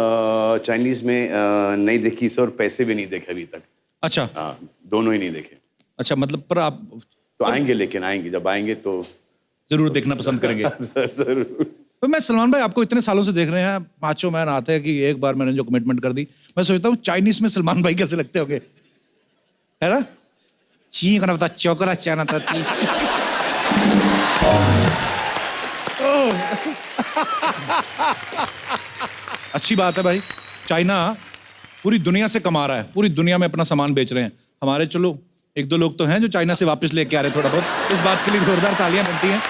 S10: चाइनीज में नहीं देखी सर, पैसे भी नहीं देखे अभी तक।
S2: अच्छा,
S10: दोनों ही नहीं देखे।
S2: अच्छा, मतलब पर आप
S10: तो आएंगे, लेकिन आएंगे, जब आएंगे तो
S2: जरूर देखना पसंद करेंगे।
S10: जरूर।
S2: तो मैं सलमान भाई आपको इतने सालों से देख रहे हैं, पांचों मैन आते हैं कि एक बार मैंने जो कमिटमेंट कर दी, मैं सोचता हूँ चाइनीज में सलमान भाई कैसे लगते होंगे, है ना? ची करना पता, चौकरा चाना था। अच्छी बात है भाई, चाइना पूरी दुनिया से कमा रहा है, पूरी दुनिया में अपना सामान बेच रहे हैं। हमारे चलो 1-2 लोग तो हैं जो चाइना से वापस लेके आ रहे हैं थोड़ा बहुत, इस बात के लिए जोरदार तालियां बनती हैं।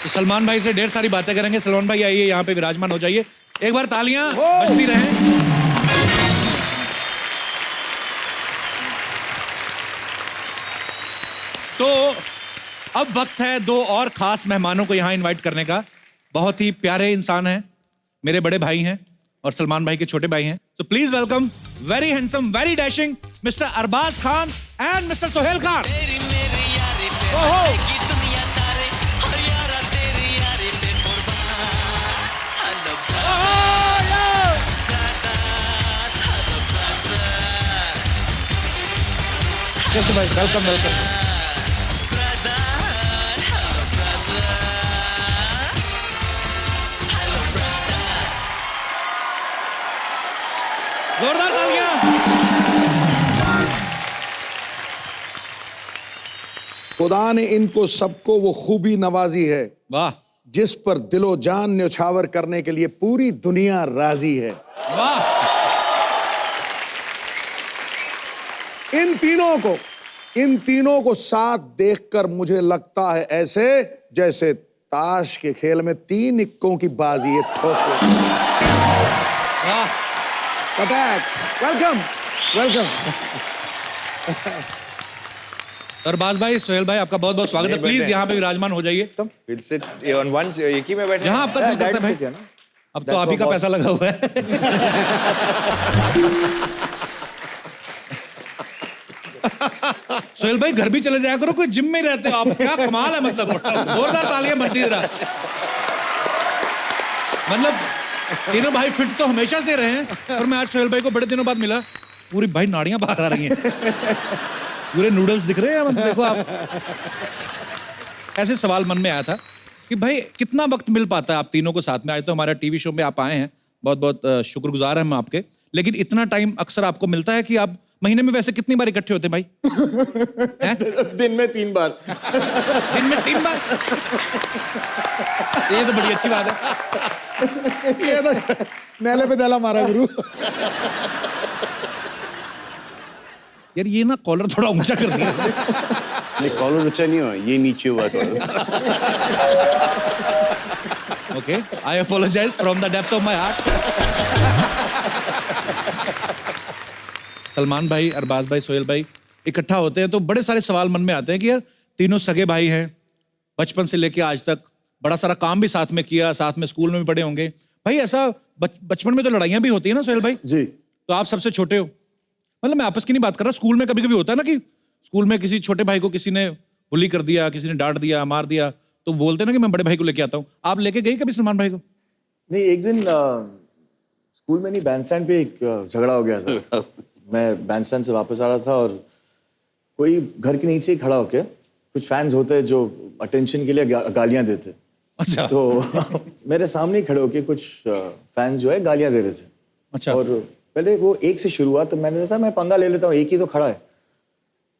S2: तो सलमान भाई से ढेर सारी बातें करेंगे। सलमान भाई आइए यहाँ पे विराजमान हो जाइए, एक बार तालियां बजती रहें। तो अब वक्त है 2 और खास मेहमानों को यहाँ इनवाइट करने का। बहुत ही प्यारे इंसान हैं, मेरे बड़े भाई हैं और सलमान भाई के छोटे भाई हैं। So please welcome very handsome, very dashing mister Arbaaz Khan and mister Sohail Khan. भाई वेलकम वेलकम। जोरदार तालियां।
S1: खुदा ने इनको सबको वो खूबी नवाजी है,
S2: वाह,
S1: जिस पर दिलो जान न्यौछावर करने के लिए पूरी दुनिया राजी है।
S2: वाह।
S1: इन तीनों को साथ देखकर मुझे लगता है ऐसे जैसे ताश के खेल में 3 इक्कों की बाजी है। ठोको। Welcome welcome.
S2: अरबाज भाई, सोहेल भाई, आपका बहुत बहुत स्वागत है। प्लीज यहाँ पे विराजमान हो जाइए
S11: We'll sit on one, एक ही में बैठे।
S2: जहाँ आपका दिल करता है भाई। अब तो आप ही का पैसा लगा हुआ है। सोहेल भाई घर भी चले जाया करो, कोई जिम में रहते हो आप, क्या कमाल है। मतलब जोरदार तालियां बनती जरा। मतलब तीनों भाई फिट तो हमेशा से रहे हैं, पर मैं आज सोहेल भाई को बड़े दिनों बाद मिला, पूरी भाई नाड़ियां बाहर आ रही हैं, पूरे नूडल्स दिख रहे हैं। मतलब देखो आप, ऐसे सवाल मन में आया था कि भाई कितना वक्त मिल पाता है आप तीनों को साथ में। आज तो हमारा टीवी शो में आप आए हैं, बहुत बहुत शुक्रगुजार हैं हम आपके, लेकिन इतना टाइम अक्सर आपको मिलता है कि आप महीने में वैसे कितनी बार इकट्ठे होते हैं भाई?
S11: दिन में 3 बार।
S2: दिन में 3 बार? ये तो बड़ी अच्छी बात है।
S1: ये तो नेले पे दला मारा गुरु।
S2: यार ये ना कॉलर थोड़ा ऊंचा कर दिया।
S10: नहीं, कॉलर ऊंचा नहीं हुआ, ये नीचे हुआ थोड़ा।
S2: Okay, I apologise from the depth of my heart. Salman भाई, अरबाज भाई, सोहेल भाई इकट्ठा होते हैं तो बड़े सारे सवाल मन में आते हैं कि यार तीनों सगे भाई हैं, बचपन से लेके आज तक बड़ा सारा काम भी साथ में किया, साथ में स्कूल में भी पढ़े होंगे भाई। ऐसा बचपन में तो लड़ाइयां भी होती है ना सोहेल भाई?
S1: जी।
S2: तो आप सबसे छोटे हो, मतलब मैं आपस की नहीं बात कर रहा, स्कूल में कभी कभी होता है ना कि स्कूल में किसी छोटे भाई को किसी ने बुली कर दिया, किसी ने डांट दिया, मार दिया, तो बोलते ना कि मैं बड़े भाई को लेके आता हूँ। आप लेके गई कभी सलमान भाई को?
S11: नहीं, एक दिन स्कूल में नहीं, बैंडस्टैंड पे एक झगड़ा हो गया था। मैं बैंडस्टैंड से वापस आ रहा था और कोई घर के नीचे ही खड़ा होके, कुछ फैंस होते हैं जो अटेंशन के लिए गालियां देते।
S2: अच्छा।
S11: तो मेरे सामने ही खड़े होके कुछ फैंस जो है गालियां दे रहे थे।
S2: अच्छा।
S11: और पहले वो एक से शुरू हुआ, तो मैंने कहा मैं पंगा ले लेता हूँ, एक ही तो खड़ा है।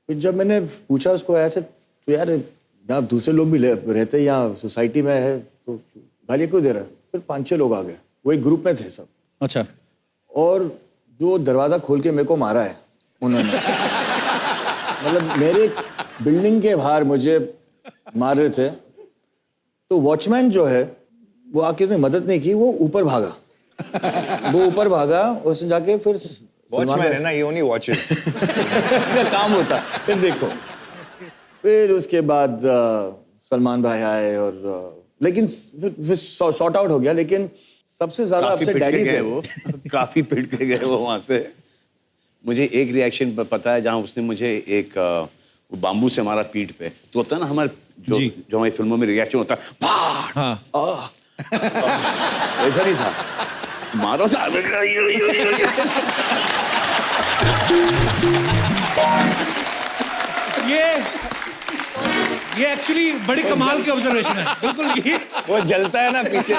S11: फिर जब मैंने पूछा उसको ऐसे, तो यार यहाँ दूसरे लोग भी रहते हैं, यहाँ सोसाइटी में है, तो गालियाँ क्यों दे रहा है? फिर 5-6 लोग आ गए, वो एक ग्रुप में थे सब।
S2: अच्छा।
S11: और जो दरवाजा खोल के मेरे को मारा है उन्होंने, मतलब मेरे बिल्डिंग के बाहर मुझे मार रहे थे, तो वॉचमैन जो है वो आके उसने मदद नहीं की, वो ऊपर भागा। वो ऊपर भागा, उसने जाके फिर
S12: वॉचमैन है ना, ये ओनली वॉचेस।
S11: इसका काम होता है। फिर देखो, फिर उसके बाद सलमान भाई आए और लेकिन फिर सॉर्ट आउट हो गया, लेकिन सबसे ज्यादा अपसेट डैडी थे।
S10: वो काफी पिट के गए वो वहां से। मुझे एक रिएक्शन पता है, जहां उसने मुझे एक वो बाम्बू से मारा पीठ पे, तो होता है ना हमारे जो हमारी फिल्मों में रिएक्शन होता है, हाँ। ऐसा नहीं था, मारो था।
S2: ये एक्चुअली बड़ी कमाल की ऑब्जर्वेशन है। बिल्कुल ये
S12: वो जलता है ना पीछे,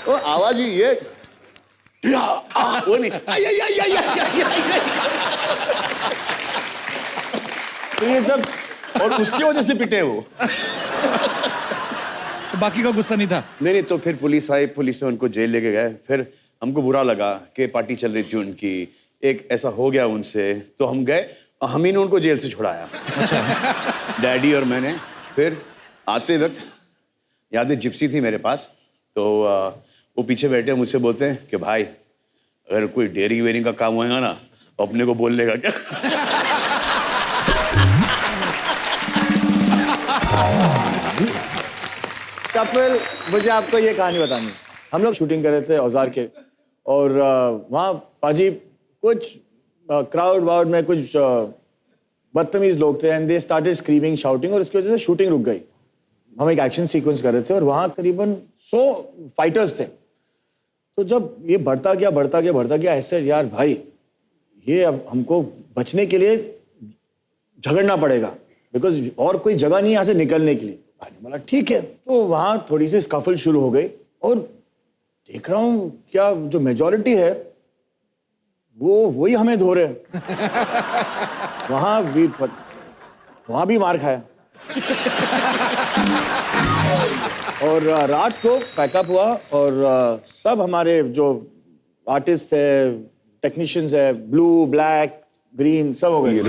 S11: वो आवाज ही ये
S10: वो नहीं,
S11: तो ये जब,
S12: और उसकी वजह से पिटे वो।
S2: तो बाकी का गुस्सा नहीं था?
S10: नहीं, तो फिर पुलिस आई, पुलिस ने उनको जेल लेके गए। फिर हमको बुरा लगा कि पार्टी चल रही थी उनकी, एक ऐसा हो गया उनसे, तो हम गए, हम ही ने उनको जेल से छुड़ाया। डैडी और मैंने। फिर आते वक्त याद है, जिप्सी थी मेरे पास, तो वो पीछे बैठे मुझसे बोलते हैं कि भाई अगर कोई डेयरिंग वेयरिंग का काम होएगा ना, तो अपने को बोल लेगा क्या?
S11: कपिल, मुझे आपको ये कहानी बतानी। हम लोग शूटिंग कर रहे थे औजार के, और वहाँ पाजी कुछ क्राउड वाउड में कुछ बदतमीज लोग थे, and they started screaming, shouting, और इसकी वजह से शूटिंग रुक गई। हम एक एक्शन सीक्वेंस कर रहे थे और वहाँ करीबन 100 फाइटर्स थे। तो जब ये बढ़ता गया, ऐसे यार भाई ये अब हमको बचने के लिए झगड़ना पड़ेगा, बिकॉज और कोई जगह नहीं यहाँ से निकलने के लिए। बोला ठीक है। तो वहाँ थोड़ी सी स्कफल शुरू हो गई, और देख रहा हूँ क्या जो मेजॉरिटी है वो वही हमें धो रहे हैं। वहाँ भी मार खाया। और रात को पैकअप हुआ, और सब हमारे जो आर्टिस्ट थे, टेक्नीशियंस है, ब्लू, ब्लैक, ग्रीन, सब हो गए।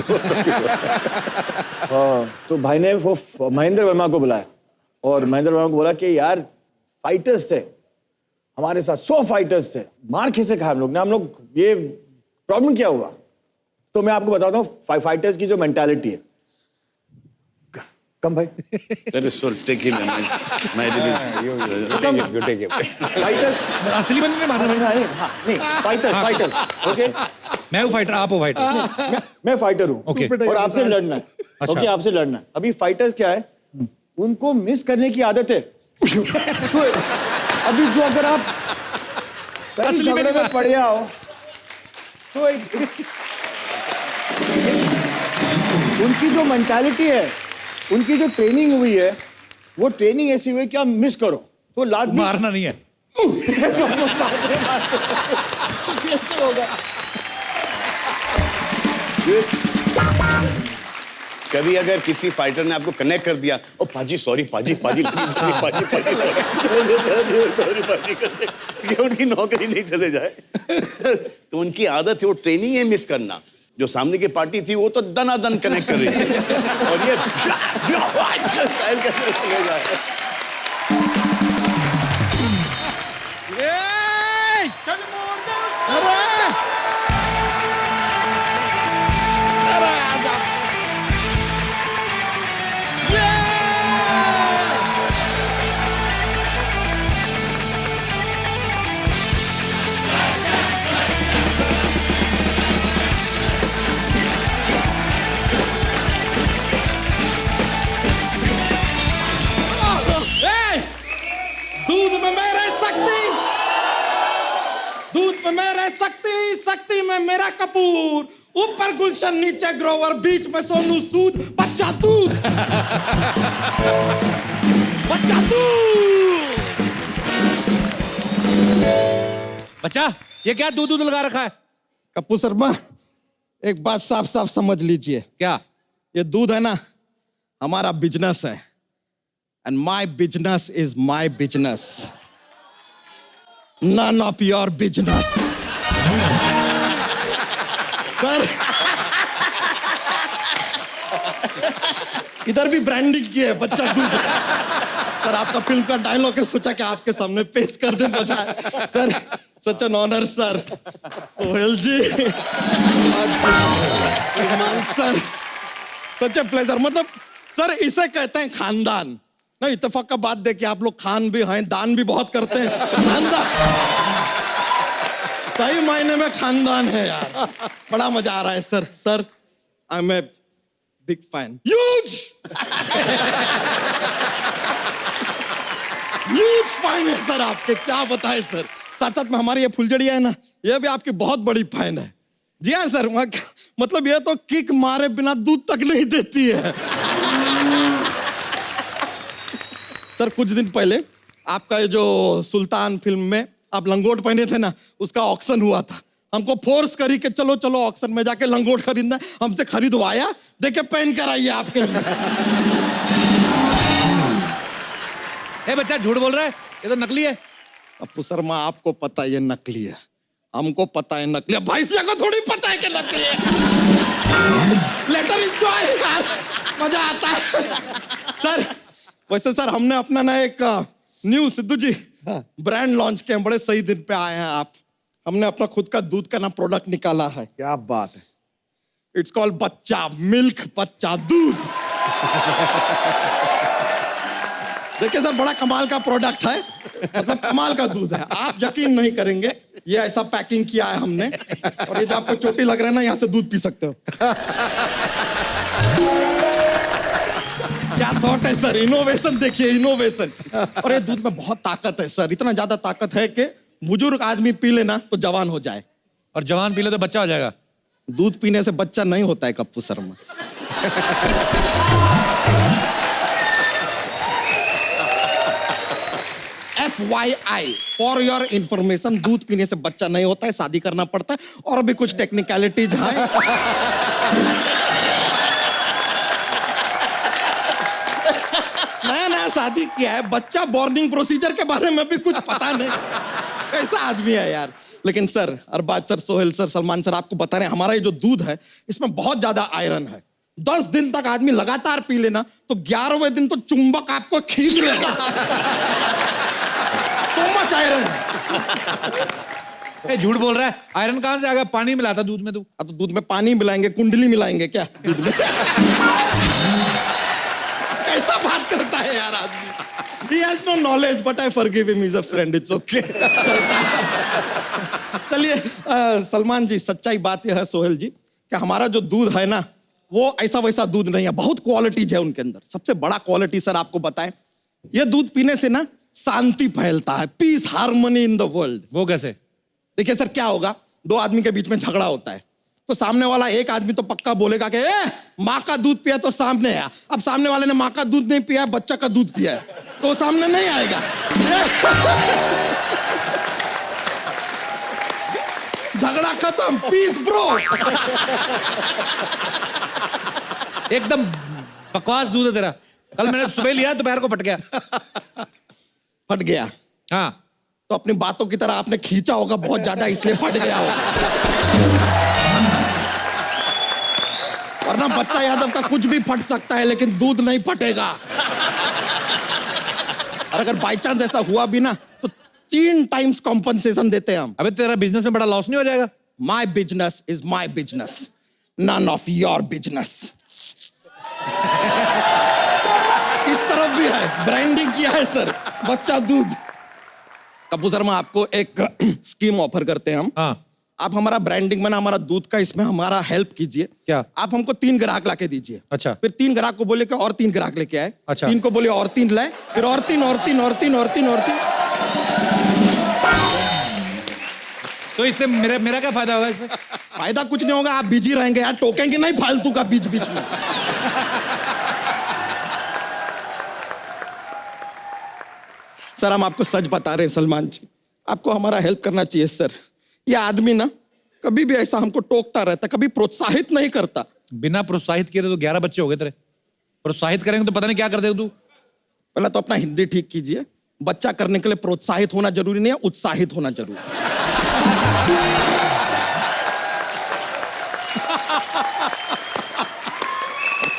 S11: तो भाई ने वो महेंद्र वर्मा को बुलाया और महेंद्र वर्मा को बोला कि यार फाइटर्स थे हमारे साथ, 100 फाइटर्स थे, मार कैसे खाया हम लोग ने, हम लोग ये प्रॉब्लम क्या हुआ? तो मैं आपको बताता हूँ फाइटर्स की जो मेंटालिटी है। कम भाई
S10: take him
S12: You take it.
S11: Fighters
S2: असली बंदे ने मारा भाई।
S11: नहीं फाइटर्स ओके।
S2: मैं हूँ फाइटर, आप हो फाइटर।
S11: मैं फाइटर हूँ
S2: Okay.
S11: और आपसे लड़ना है।
S2: अच्छा।
S11: ओके आपसे लड़ना है। अभी फाइटर्स क्या है, उनको मिस करने की आदत है। तो अभी जो अगर आप सही
S2: असली में
S11: झगड़े
S2: नहीं
S11: में पड़ जाओ तो उनकी जो मेंटालिटी है, उनकी जो ट्रेनिंग हुई है, वो ट्रेनिंग ऐसी हुई है कि आप मिस करो तो लाजमी
S2: मारना नहीं है।
S10: कभी अगर किसी फाइटर ने आपको कनेक्ट कर दिया, ओ पाजी सॉरी पाजी पाजी पाजी सॉरी पाजी कि उनकी नौकरी नहीं चले जाए। तो उनकी आदत है, वो ट्रेनिंग है मिस करना। जो सामने की पार्टी थी वो तो दनादन कनेक्ट कर रही थी और ये स्टाइल कैसे चले जाए।
S3: दूध में मेरे शक्ति, दूध में मेरे शक्ति, शक्ति में मेरा कपूर, ऊपर गुलशन नीचे ग्रोवर, बीच में सोनू सूद, बच्चा दूध, बच्चा दूध।
S2: बच्चा ये क्या दूध लगा रखा है?
S3: कप्पू शर्मा, एक बात साफ साफ समझ लीजिए।
S2: क्या?
S3: ये दूध है ना, हमारा बिजनेस है, and my business is my business, none of your business. Sir इधर भी ब्रांडिंग की है, बच्चा दूध। सर आपका फिल्म का डायलॉग है, सोचा कि आपके सामने पेश कर दे बजाय। Sir such an honour sir. Sohail ji, sir such a pleasure. मतलब सर इसे कहते हैं खानदान। नहीं, इत्तेफाक का बात देखिए, आप लोग खान भी हैं, दान भी बहुत करते हैं। खानदान, सही मायने में खानदान है यार। बड़ा मजा आ रहा है sir. Sir I am a big fan, huge huge fan है सर आपके, क्या बताएं सर। साथ साथ में हमारी ये फुलझड़िया है ना, ये भी आपकी बहुत बड़ी फैन है। जी हाँ सर, मतलब ये तो किक मारे बिना दूध तक नहीं देती है। सर कुछ दिन पहले आपका ये जो सुल्तान फिल्म में आप लंगोट पहने थे ना, उसका ऑक्शन हुआ था। हमको फोर्स करी कि चलो चलो ऑक्शन में जाके लंगोट खरीदना, हमसे खरीदवाया, देखे पहन कर आइए आपके लिए।
S2: ए बच्चा झूठ बोल रहा है, ये तो नकली है।
S3: कप्पू शर्मा आपको पता है ये नकली है, हमको पता है नकली है, भाई को थोड़ी पता है कि नकली है। लेटर एंजॉय यार, मजा आता है। सर वैसे सर हमने अपना ना एक न्यू सिद्धू जी ब्रांड लॉन्च किया, बड़े सही दिन पे आए हैं आप। हमने अपना खुद का दूध का ना प्रोडक्ट निकाला है।
S1: क्या बात है।
S3: इट्स कॉल्ड बच्चा मिल्क, बच्चा दूध। देखिए सर बड़ा कमाल का प्रोडक्ट है, मतलब कमाल का दूध है, आप यकीन नहीं करेंगे। ये ऐसा पैकिंग किया है हमने, और ये जो आपको चोटी लग रहा है ना, यहाँ से दूध पी सकते हो। क्या थॉट है सर, इनोवेशन देखिए, इनोवेशन। और ये दूध में बहुत ताकत है सर, इतना ज्यादा ताकत है कि बुजुर्ग आदमी पी लेना तो जवान हो जाए,
S2: और जवान पी ले तो बच्चा हो जाएगा।
S3: दूध पीने से बच्चा नहीं होता है Kappu Sharma. FYI for your information, दूध पीने से बच्चा नहीं होता है, शादी करना पड़ता है, और भी कुछ टेक्निकलिटीज है। नया नया शादी किया है, बच्चा बॉर्निंग प्रोसीजर के बारे में भी कुछ पता नहीं। कैसा आदमी है यार। लेकिन sir, Arbaaz sir, Sohail sir, Salman sir, आपको बता रहे हैं हमारा ये जो दूध है इसमें बहुत ज्यादा आयरन है। 10 दिन तक आदमी लगातार पी लेना तो 11वें दिन तो चुंबक आपको खींच लेगा। So much iron.
S2: ए, झूठ बोल रहा है, आयरन कहाँ से आ गया? पानी मिलाता दूध में तू?
S3: तो दूध में पानी मिलाएंगे, कुंडली मिलाएंगे क्या दूध में? कैसा बात करता है यार आदमी। He has no knowledge, but I forgive him. He's a friend. It's okay. चलता है। चलिए सलमान जी, सच्चाई बात यह है सोहेल जी कि हमारा जो दूध है ना वो ऐसा वैसा दूध नहीं है, बहुत क्वालिटीज है उनके अंदर। सबसे बड़ा क्वालिटी सर आपको बताएं, ये दूध पीने से ना शांति फैलता है, peace, harmony in the world.
S2: वो कैसे?
S3: देखिए सर, क्या होगा, 2 आदमी के बीच में झगड़ा होता है तो सामने वाला एक आदमी तो पक्का बोलेगा कि माँ का दूध पिया तो सामने आया। अब सामने वाले ने माँ का दूध नहीं पिया, बच्चा का दूध पिया है तो वो सामने नहीं आएगा। झगड़ा खत्म, पीस ब्रो।
S2: एकदम बकवास दूध है तेरा। कल मैंने सुबह लिया, दोपहर को फट गया।
S3: फट गया?
S2: हाँ।
S3: तो अपनी बातों की तरह आपने खींचा होगा बहुत ज्यादा, इसलिए फट गया होगा। वरना बच्चा यादव का कुछ भी फट सकता है लेकिन दूध नहीं फटेगा। और अगर बाई चांस ऐसा हुआ भी ना तो 3 टाइम्स कॉम्पनसेशन देते हैं हम।
S2: अबे तेरा बिजनेस में बड़ा लॉस नहीं हो जाएगा?
S3: My business is my business, none of your business. इस तरफ भी है, ब्रांडिंग किया है सर, बच्चा दूध। कपूर शर्मा, आपको एक स्कीम ऑफर करते हैं हम।
S2: हाँ।
S3: आप हमारा ब्रांडिंग में ना हमारा दूध का इसमें हमारा हेल्प कीजिए।
S2: क्या?
S3: आप हमको 3 ग्राहक लाके दीजिए।
S2: अच्छा।
S3: फिर 3 ग्राहक को बोले कि और 3 ग्राहक लेके आए।
S2: अच्छा।
S3: 3 को बोले और 3 लाए, फिर और 3 और 3 और 3 और 3 और 3।
S2: तो इससे मेरा क्या फायदा होगा? इससे
S3: फायदा कुछ नहीं होगा, आप बिजी रहेंगे यार, टोकेंगे नहीं फालतू का बीच बीच में। सर, हम आपको सच बता रहे हैं सलमान जी, आपको हमारा हेल्प करना चाहिए सर। ये आदमी ना कभी भी ऐसा हमको टोकता रहता, कभी प्रोत्साहित नहीं करता।
S2: बिना प्रोत्साहित किए तो 11 बच्चे हो गए तेरे। प्रोत्साहित करेंगे तो पता नहीं क्या कर देगा तू।
S3: पहले तो अपना हिंदी ठीक कीजिए। बच्चा करने के लिए प्रोत्साहित होना जरूरी नहीं है, उत्साहित होना जरूरी है।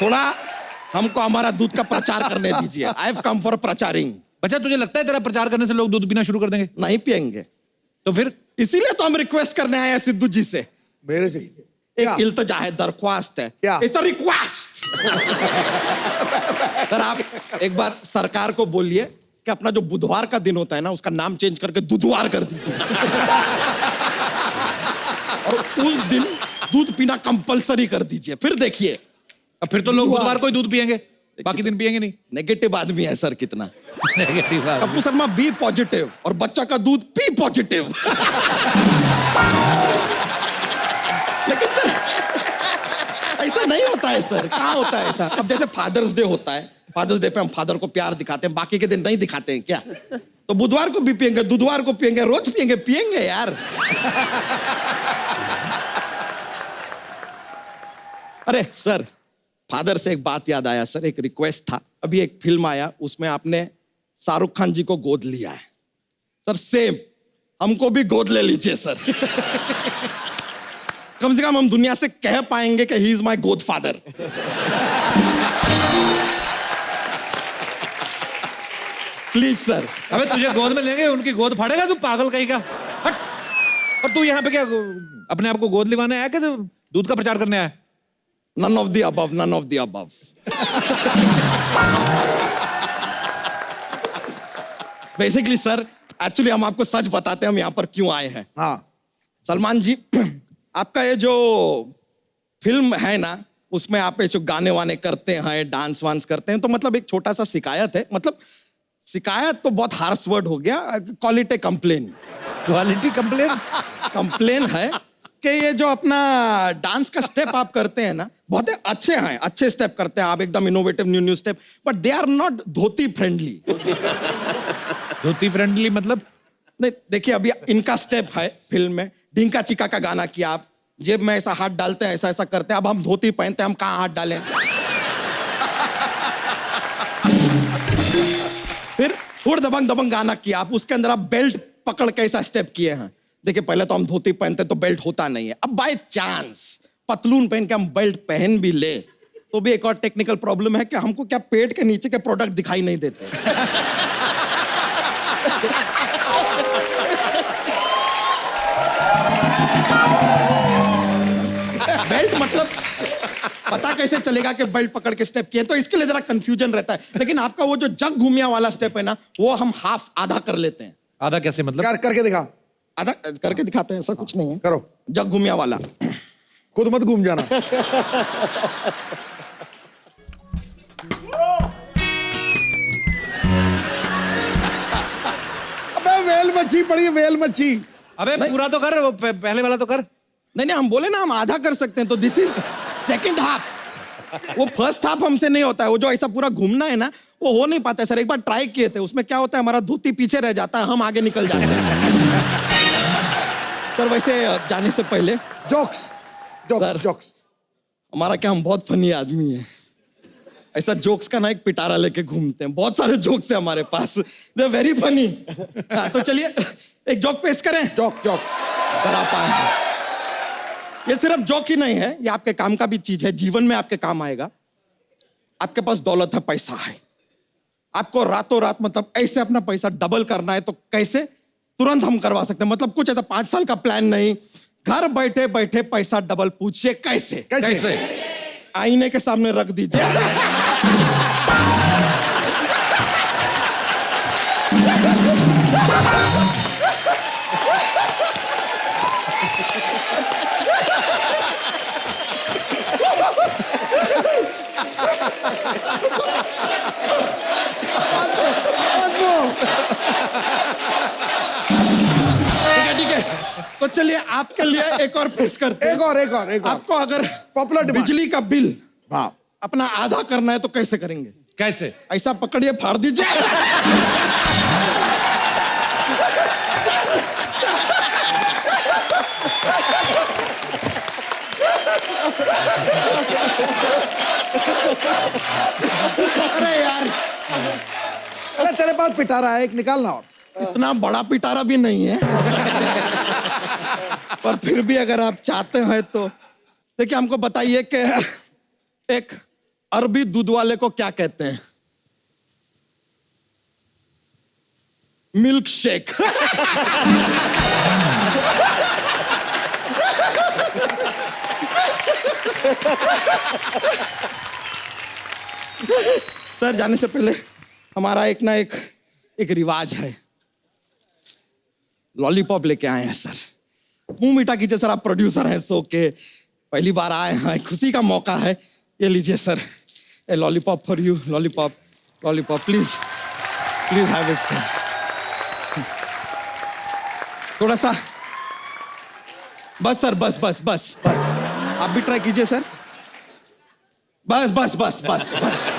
S3: थोड़ा हमको हमारा दूध का प्रचार करने दीजिए। आई हैव कम फॉर प्रचारिंग।
S2: बच्चा, तुझे लगता है तेरा प्रचार करने से लोग दूध पीना शुरू कर देंगे?
S3: नहीं पियेंगे।
S2: तो फिर?
S3: इसीलिए तो हम रिक्वेस्ट करने आए हैं सिद्धू जी से।
S1: मेरे से?
S3: एक इल्तजा है, दरख्वास्त है।
S1: क्या?
S3: It's a request. सर, आप एक बार सरकार को बोलिए कि अपना जो बुधवार का दिन होता है ना उसका नाम चेंज करके दुधवार कर दीजिए। और उस दिन दूध पीना कंपलसरी कर दीजिए। फिर देखिए,
S2: अब फिर तो लोग बुधवार को ही दूध पियेंगे, बाकी दिन पियेंगे नहीं।
S3: नेगेटिव आदमी है सर कितना।
S2: Negative.
S3: Kapoor Sharma, B positive और बच्चा का दूध पी पॉजिटिव। लेकिन सर ऐसा नहीं होता है सर, कहाँ होता है ऐसा? अब जैसे फादर्स डे होता है, फादर्स डे पे हम फादर को प्यार दिखाते हैं, बाकी के दिन नहीं दिखाते हैं क्या? तो बुधवार को भी पियेंगे, बुधवार को पियेंगे, रोज पियेंगे, पियेंगे यार। अरे सर, फादर से एक बात याद आया सर, एक रिक्वेस्ट था। अभी एक फिल्म आया, उसमें आपने शाहरुख खान जी को गोद लिया है सर। सेम हमको भी गोद ले लीजिए सर। कम से कम हम दुनिया से कह पाएंगे कि ही इज माई गोद फादर। Please sir.
S2: अबे तुझे गोद में लेंगे, उनकी गोद फाड़ेगा तू, पागल कहीं का। हट। और तू यहाँ पे क्या अपने आप को गोद लिवाने आया कि दूध का प्रचार करने आया?
S3: None of the above, none of the above. Basically sir, actually हम आपको सच बताते हैं हम यहाँ पर क्यों आए हैं।
S1: हाँ।
S3: सलमान जी, आपका ये जो फिल्म है ना उसमें आप ये जो गाने वाने करते हैं, डांस वांस करते हैं, तो मतलब एक छोटा सा शिकायत है। मतलब शिकायत तो बहुत हार्श वर्ड हो गया, quality complain.
S2: Quality complain?
S3: Complain है कि ये जो अपना डांस का स्टेप आप करते हैं ना, बहुत अच्छे हैं, अच्छे स्टेप करते हैं आप, एकदम innovative new step, but they are not dhoti friendly.
S2: Dhoti friendly मतलब?
S3: नहीं, देखिए अभी इनका स्टेप है फिल्म में, ढींका चिका का गाना किया आप, जेब में ऐसा हाथ डालते हैं, ऐसा ऐसा करते हैं। अब हम धोती पहनते हैं, हम कहाँ हाथ डालें? फिर उड़ दबंग दबंग गाना किया आप, उसके अंदर आप बेल्ट पकड़ के ऐसा स्टेप किए हैं। देखिए पहले तो हम धोती पहनते तो बेल्ट होता नहीं है, अब बाय चांस पतलून पहन के हम बेल्ट पहन भी ले तो भी एक और टेक्निकल प्रॉब्लम है कि हमको क्या पेट के नीचे के प्रोडक्ट दिखाई नहीं देते। बेल्ट मतलब पता कैसे चलेगा कि बेल्ट पकड़ के स्टेप किए, तो इसके लिए जरा कंफ्यूजन रहता है। लेकिन आपका वो जो जग घूमिया वाला स्टेप है ना, वो हम हाफ आधा कर लेते हैं।
S2: आधा कैसे मतलब?
S1: करके दिखा।
S3: आधा करके दिखाते हैं, ऐसा कुछ नहीं है।
S1: करो।
S3: जग घूमिया वाला।
S1: खुद मत घूम जाना। अबे वेल मच्छी पड़ी, वेल मच्छी।
S2: अबे पूरा तो कर, वो पहले वाला तो कर।
S3: नहीं नहीं, हम बोले ना हम आधा कर सकते हैं, तो दिस इज सेकंड हाफ। वो फर्स्ट हाफ हमसे नहीं होता है, वो जो ऐसा पूरा घूमना है ना वो हो नहीं पाता है सर। एक बार ट्राई किए थे, उसमें क्या होता है हमारा धोती पीछे रह जाता है, हम आगे निकल जाते हैं। सर वैसे जाने से पहले
S1: जोक्स जोक्स जोक्स।
S3: हमारा क्या, हम बहुत फनी आदमी है। ऐसा जोक्स का ना एक पिटारा लेके घूमते हैं, बहुत सारे जोक्स है हमारे पास, दे वेरी फनी। तो चलिए एक जोक पेश करें।
S1: Joke joke.
S3: सर आप आए। ये सिर्फ जोक ही नहीं है, ये आपके काम का भी चीज है, जीवन में आपके काम आएगा। आपके पास दौलत है, पैसा है, आपको रातों रात मतलब ऐसे अपना पैसा डबल करना है, तो कैसे? तुरंत हम करवा सकते हैं। मतलब कुछ ऐसा 5 साल का प्लान नहीं, घर बैठे बैठे पैसा डबल। पूछिए कैसे?
S2: कैसे?
S3: आईने के सामने रख दीजिए। ठीक है, तो चलिए आपके लिए एक और पेश करते हैं।
S1: एक और।
S3: आपको अगर
S1: पॉपुलर
S3: बिजली का बिल
S1: हाँ
S3: अपना आधा करना है तो कैसे करेंगे?
S2: कैसे?
S3: ऐसा पकड़िए, फाड़ दीजिए। अरे यार,
S1: अरे तेरे पास पिटारा है, एक निकालना। और
S3: इतना बड़ा पिटारा भी नहीं है, पर फिर भी अगर आप चाहते हैं तो देखिए हमको बताइए कि एक अरबी दूध वाले को क्या कहते हैं? Milk shake. सर जाने से पहले हमारा एक रिवाज है, लॉलीपॉप लेके आए हैं सर। मुंह मीठा कीजिए सर, आप प्रोड्यूसर हैं शो के, पहली बार आए हैं, खुशी का मौका है। ये लीजिए sir, A lollipop for you. Lollipop please please have it sir. थोड़ा सा बस सर, बस बस बस बस। आप भी ट्राई कीजिए सर। बस बस बस बस बस।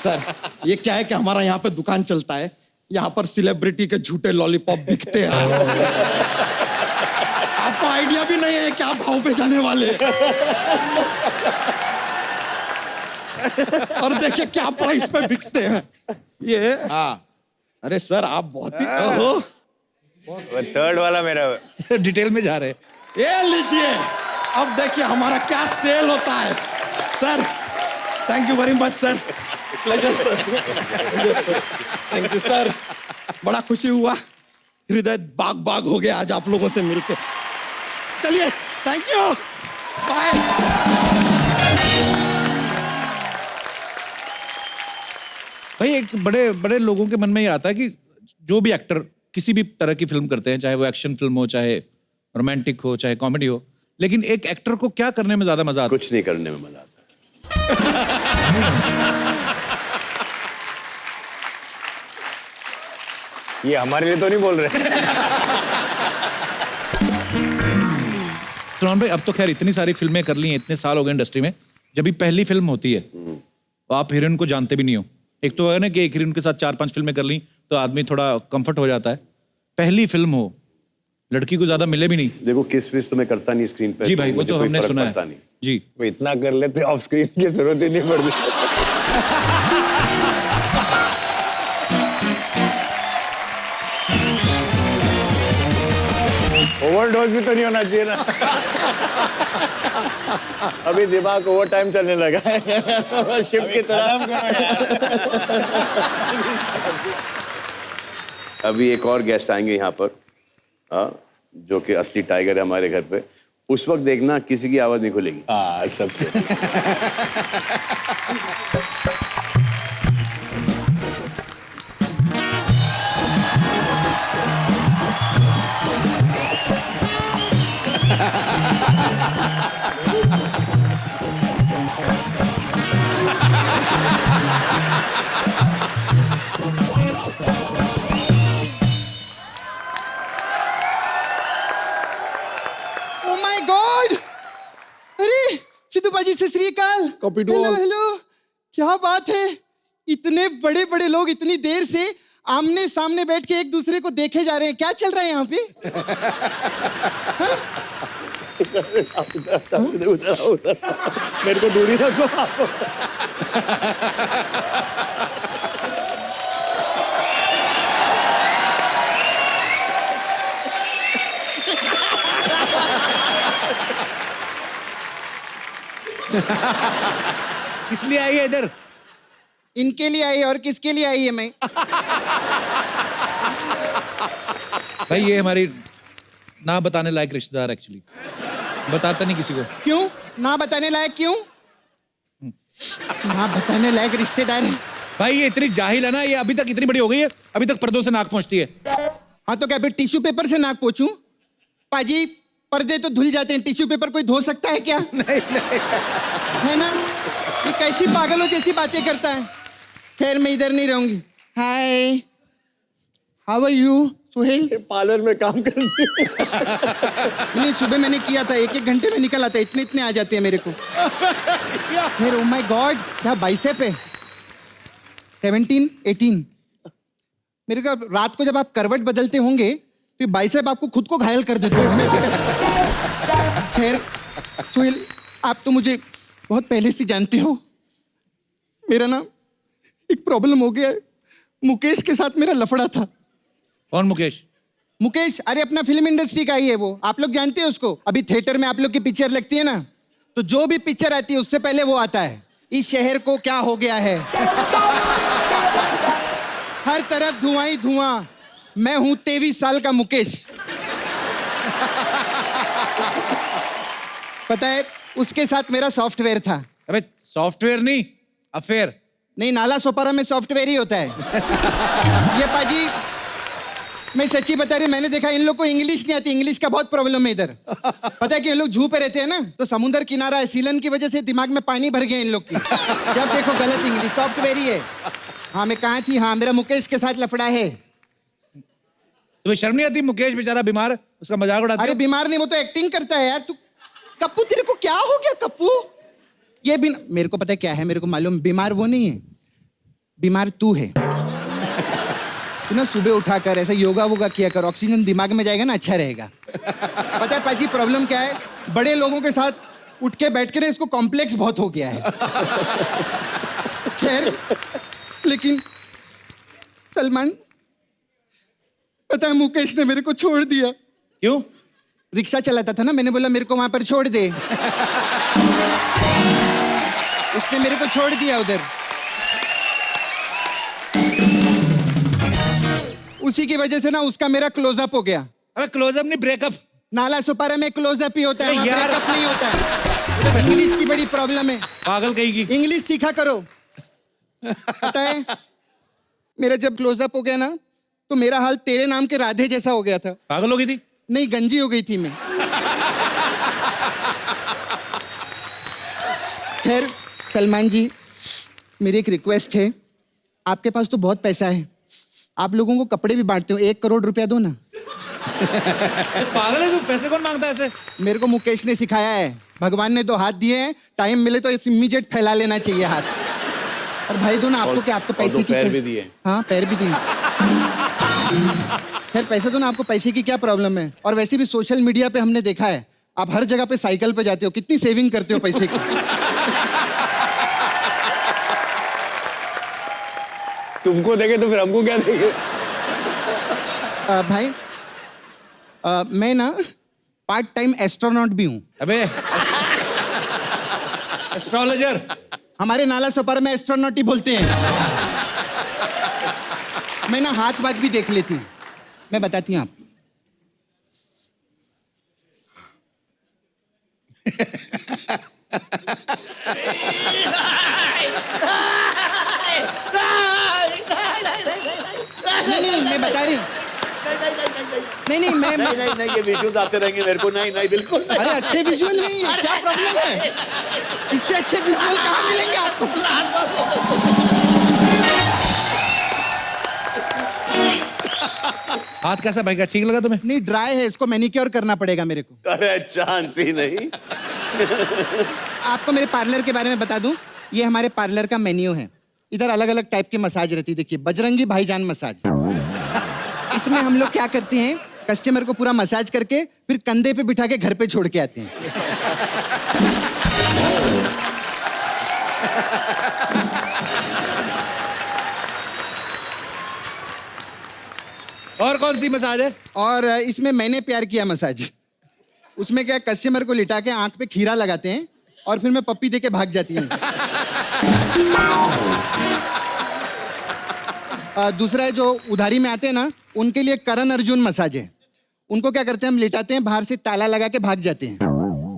S3: सर ये क्या है कि हमारा यहाँ पे दुकान चलता है, यहाँ पर सेलिब्रिटी के झूठे लॉलीपॉप बिकते हैं। आपको आइडिया भी नहीं है क्या भाव पे जाने वाले। और देखिए क्या प्राइस पे बिकते हैं ये।
S2: हाँ।
S3: अरे सर आप बहुत ही ओहो।
S12: थर्ड वाला मेरा
S2: डिटेल में जा रहे।
S3: ये लीजिए, अब देखिए हमारा क्या सेल होता है। Sir thank you very much sir, pleasure sir. Thank you sir, बड़ा खुशी हुआ, हृदय बाग बाग हो गया आज आप लोगों से मिलकर। चलिए थैंक यू, बाय।
S2: भाई एक बड़े बड़े लोगों के मन में ये आता है कि जो भी एक्टर किसी भी तरह की फिल्म करते हैं, चाहे वो एक्शन फिल्म हो, चाहे रोमांटिक हो, चाहे कॉमेडी हो, लेकिन एक एक्टर को क्या करने में ज्यादा मजा आता है?
S10: कुछ नहीं करने में मजा आता।
S12: ये हमारे लिए तो नहीं बोल रहे।
S2: सुनान भाई, अब तो खैर इतनी सारी फिल्में कर ली हैं, इतने साल हो गए इंडस्ट्री में, जब भी पहली फिल्म होती है तो आप हीरोइन को जानते भी नहीं हो। एक तो है ना कि एक हीरोइन के साथ 4-5 फिल्में कर ली तो आदमी थोड़ा कंफर्ट हो जाता है। पहली फिल्म हो, लड़की को ज्यादा मिले भी नहीं।
S10: देखो किस विस तो मैं करता नहीं स्क्रीन पे।
S2: जी भाई, वो
S10: मुझे
S2: तो
S10: कोई
S2: हमने
S10: फर्क
S2: सुना
S10: पड़ता
S2: है
S10: नहीं।
S2: जी।
S12: वो इतना कर लेते ऑफ स्क्रीन की जरूरत ही नहीं पड़ती। ओवरडोज भी तो नहीं होना चाहिए ना।
S11: अभी दिमाग ओवर टाइम चलने लगा है शिफ्ट की तरह।
S10: अभी एक और गेस्ट आएंगे यहाँ पर, जो कि असली टाइगर है हमारे घर पे। उस वक्त देखना किसी की आवाज नहीं खुलेगी।
S12: हाँ सबसे
S3: ओ माय गॉड! अरे सिद्धू पाजी से श्री अकाल।
S1: Copy to
S3: hello
S1: all.
S3: Hello, क्या बात है, इतने बड़े बड़े लोग इतनी देर से आमने सामने बैठ के एक दूसरे को देखे जा रहे हैं, क्या चल रहा है यहाँ पे?
S11: उधर मेरे को दूरी रखो आप।
S2: इसलिए आई है इधर।
S3: इनके लिए आई है, और किसके लिए आई है मैं?
S2: भाई ये हमारी ना बताने लायक रिश्तेदार एक्चुअली, बताता नहीं किसी को।
S3: क्यों ना बताने लायक? क्यों ना बताने लायक रिश्तेदार है?
S2: भाई ये इतनी जाहिल है ना, ये अभी तक इतनी बड़ी हो गई है, अभी तक पर्दों से नाक पहुंचती है।
S3: हाँ तो क्या फिर टिश्यू पेपर से नाक पोंछूं? पाजी पर्दे तो धुल जाते हैं, टिश्यू पेपर कोई धो सकता है क्या? नहीं है ना? ये कैसी पागलों जैसी बातें करता है। खैर मैं इधर नहीं रहूंगी। Hi, how are you Suhail?
S11: Parlour में काम करती है।
S3: नहीं सुबह मैंने किया था, एक घंटे में निकल आता है, इतने इतने आ जाते हैं मेरे को। फिर ओ माय गॉड, क्या बाइसेप है? 17, 18। मेरे को रात को जब आप करवट बदलते होंगे तो बाइसेप आपको खुद को घायल कर देते हैं। खैर सुहेल, आप तो मुझे बहुत पहले से जानते हो। मेरा ना एक प्रॉब्लम हो गया है। मुकेश के साथ मेरा लफड़ा था।
S2: कौन मुकेश?
S3: मुकेश, अरे अपना फिल्म इंडस्ट्री का ही है वो, आप लोग जानते हैं उसको। अभी थिएटर में आप लोग की पिक्चर लगती है ना, तो जो भी पिक्चर आती है उससे पहले वो आता है, इस शहर को क्या हो गया है। हर तरफ धुआं ही धुआं। मैं हूं 23 साल का मुकेश। पता है उसके साथ मेरा सॉफ्टवेयर था।
S2: अबे सॉफ्टवेयर नहीं, अफेयर।
S3: नहीं, नाला सोपारा में सॉफ्टवेयर ही होता है। ये पाजी मैं सच्ची बता रही, मैंने देखा इन लोग को इंग्लिश नहीं आती, इंग्लिश का बहुत प्रॉब्लम है इधर। पता है कि इन लोग जू पे रहते हैं ना, तो समुद्र किनारा है, सीलन की वजह से दिमाग में पानी भर गया इन लोग की। जब देखो गलत इंग्लिश, सॉफ्टवेयर ही है। हाँ मैं कहाँ थी? हाँ मेरा मुकेश के साथ लफड़ा है।
S2: तुम्हें शर्म नहीं आती? मुकेश बेचारा बीमार, उसका मजाक उड़ाते
S3: अरे
S2: हो?
S3: बीमार नहीं, वो तो एक्टिंग करता है यार। तू कप्पू, तेरे को क्या हो गया कप्पू? ये भी मेरे को पता है क्या है, मेरे को मालूम, बीमार वो नहीं है, बीमार तू है। तू ना सुबह उठाकर ऐसा योगा वोगा किया कर, ऑक्सीजन दिमाग में जाएगा ना, अच्छा रहेगा। पता है पाजी प्रॉब्लम क्या है? बड़े लोगों के साथ उठ के बैठ के ना इसको कॉम्प्लेक्स बहुत हो गया है। खैर लेकिन सलमान, पता है मुकेश ने मेरे को छोड़ दिया।
S2: क्यों?
S3: रिक्शा चलाता था ना, मैंने बोला मेरे को वहां पर छोड़ दे। उसने मेरे को छोड़ दिया उधर। उसी की वजह से ना उसका मेरा क्लोजअप हो गया।
S2: अबे क्लोजअप नहीं, ब्रेकअप।
S3: नाला सुपारा में क्लोजअप ही होता है, वहाँ
S2: यार।
S3: ब्रेकअप नहीं होता है। इंग्लिश की बड़ी प्रॉब्लम है।
S2: पागल कहीं की।
S3: इंग्लिश सीखा करो। पता है मेरा जब क्लोजअप हो गया ना, तो मेरा हाल तेरे नाम के राधे जैसा हो गया था।
S2: पागल हो गई थी?
S3: नहीं, गंजी हो गई थी मैं। खैर सलमान जी, मेरी एक रिक्वेस्ट है, आपके पास तो बहुत पैसा है, आप लोगों को कपड़े भी बांटते हो, 1 करोड़ रुपया दो ना।
S2: पागल है तू? पैसे कौन मांगता है ऐसे?
S3: मेरे को मुकेश ने सिखाया है, भगवान ने 2 हाथ दिए हैं, टाइम मिले तो इमीडिएट फैला लेना चाहिए हाथ। और भाई दो ना, आपको क्या, आपको पैसे की
S10: पैर
S3: क्या?
S10: भी दिए।
S3: हाँ पैर भी दिए। खैर पैसे दो ना, आपको पैसे की क्या प्रॉब्लम है? और वैसे भी सोशल मीडिया पे हमने देखा है, आप हर जगह पे साइकिल पे जाते हो, कितनी सेविंग करते हो पैसे की।
S12: तुमको देखे तो फिर हमको क्या देखे?
S3: भाई मैं ना पार्ट टाइम एस्ट्रोनॉट भी हूँ।
S2: अबे एस्ट्रोलॉजर।
S3: हमारे नाला सोपारा में एस्ट्रोनॉट ही बोलते हैं। मैं ना हाथ बात भी देख लेती हूँ, मैं बताती हूँ आप। नहीं, मैं बता रही हूँ। नहीं, मैं
S10: नहीं, ये विजुअल्स आते रहेंगे मेरे को। नहीं, बिल्कुल नहीं।
S3: अरे अच्छे विजुअल नहीं, क्या प्रॉब्लम है? इससे अच्छे विजुअल कहाँ मिलेंगे आपको?
S2: हाथ कैसा भाई, क्या ठीक लगा तुम्हें?
S3: नहीं, ड्राई है, इसको मैनिक्योर करना पड़ेगा मेरे को।
S10: अरे चांस ही नहीं।
S3: आपको मेरे पार्लर के बारे में बता दूं, ये हमारे पार्लर का मेन्यू है। इधर अलग अलग टाइप की मसाज रहती है। देखिए, बजरंगी भाईजान मसाज। इसमें हम लोग क्या करते हैं, कस्टमर को पूरा मसाज करके फिर कंधे पे बिठा के घर पे छोड़ के आते हैं।
S2: और कौन सी मसाज है?
S3: और इसमें मैंने प्यार किया मसाज। उसमें क्या, कस्टमर को लिटा के आंख पे खीरा लगाते हैं और फिर मैं पप्पी दे के भाग जाती हूँ। दूसरा है जो उधारी में आते हैं ना, उनके लिए करण अर्जुन मसाज है। उनको क्या करते हैं, हम लिटाते हैं, बाहर से ताला लगा के भाग जाते हैं।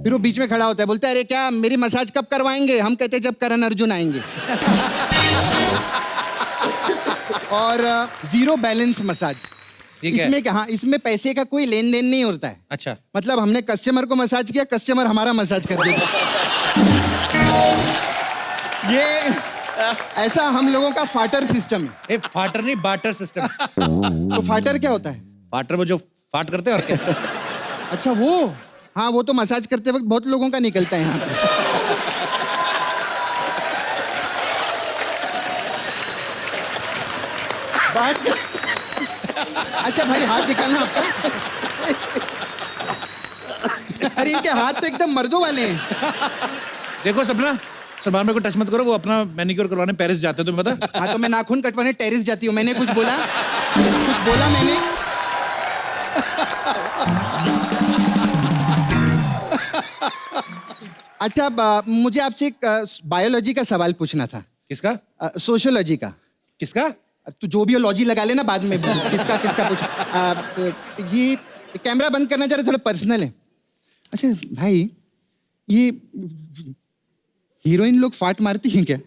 S3: फिर वो बीच में खड़ा होता है, बोलता है अरे क्या मेरी मसाज कब करवाएंगे? हम कहते हैं जब करण अर्जुन आएंगे। और जीरो बैलेंस मसाज। इसमें क्या, हाँ, इसमें पैसे का कोई लेन देन नहीं होता है।
S2: अच्छा,
S3: मतलब हमने कस्टमर को मसाज किया, कस्टमर हमारा मसाज कर देता। ये ऐसा हम लोगों का फाटर सिस्टम है।
S2: फाटर नहीं, बाटर सिस्टम।
S3: तो फाटर क्या होता है?
S2: फाटर वो जो फाट करते हैं और क्या?
S3: अच्छा वो, हाँ, वो तो मसाज करते वक्त बहुत लोगों का निकलता है यहाँ पे। अच्छा भाई, हाथ दिखाना आपका। अरे इनके हाथ तो एकदम मर्दों वाले हैं।
S2: देखो सपना, सलमान भाई को टच मत करो, वो अपना मैनिक्योर करवाने पेरिस जाते हैं, तुम्हें पता?
S3: हाँ, तो मैं नाखून कटवाने टेरिस जाती हूँ। मैंने कुछ बोला? कुछ बोला मैंने? अच्छा, मुझे आपसे एक बायोलॉजी का सवाल पूछना था।
S2: किसका?
S3: सोशियोलॉजी का।
S2: किसका?
S3: तू जो भी लॉजी लगा लेना बाद में। किसका पूछ। ये कैमरा बंद करना चाह रहे, थोड़ा पर्सनल है। अच्छा भाई, ये हीरोइन लोग फाट मारती हैं क्या?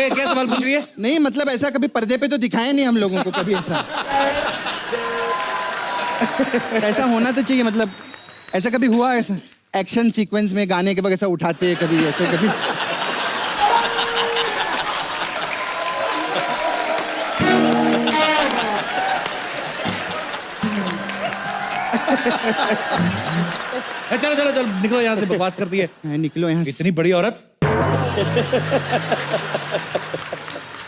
S2: क्या सवाल पूछ रही है?
S3: नहीं मतलब ऐसा कभी पर्दे पे तो दिखाया नहीं हम लोगों को कभी ऐसा। ऐसा होना तो चाहिए, मतलब ऐसा कभी हुआ? ऐसा एक्शन सीक्वेंस में गाने के वक्त ऐसा उठाते हैं कभी, ऐसे कभी?
S2: चलो चलो चलो, निकलो यहाँ से, बकवास करती है।
S3: निकलो यहाँ से।
S2: इतनी बड़ी औरत।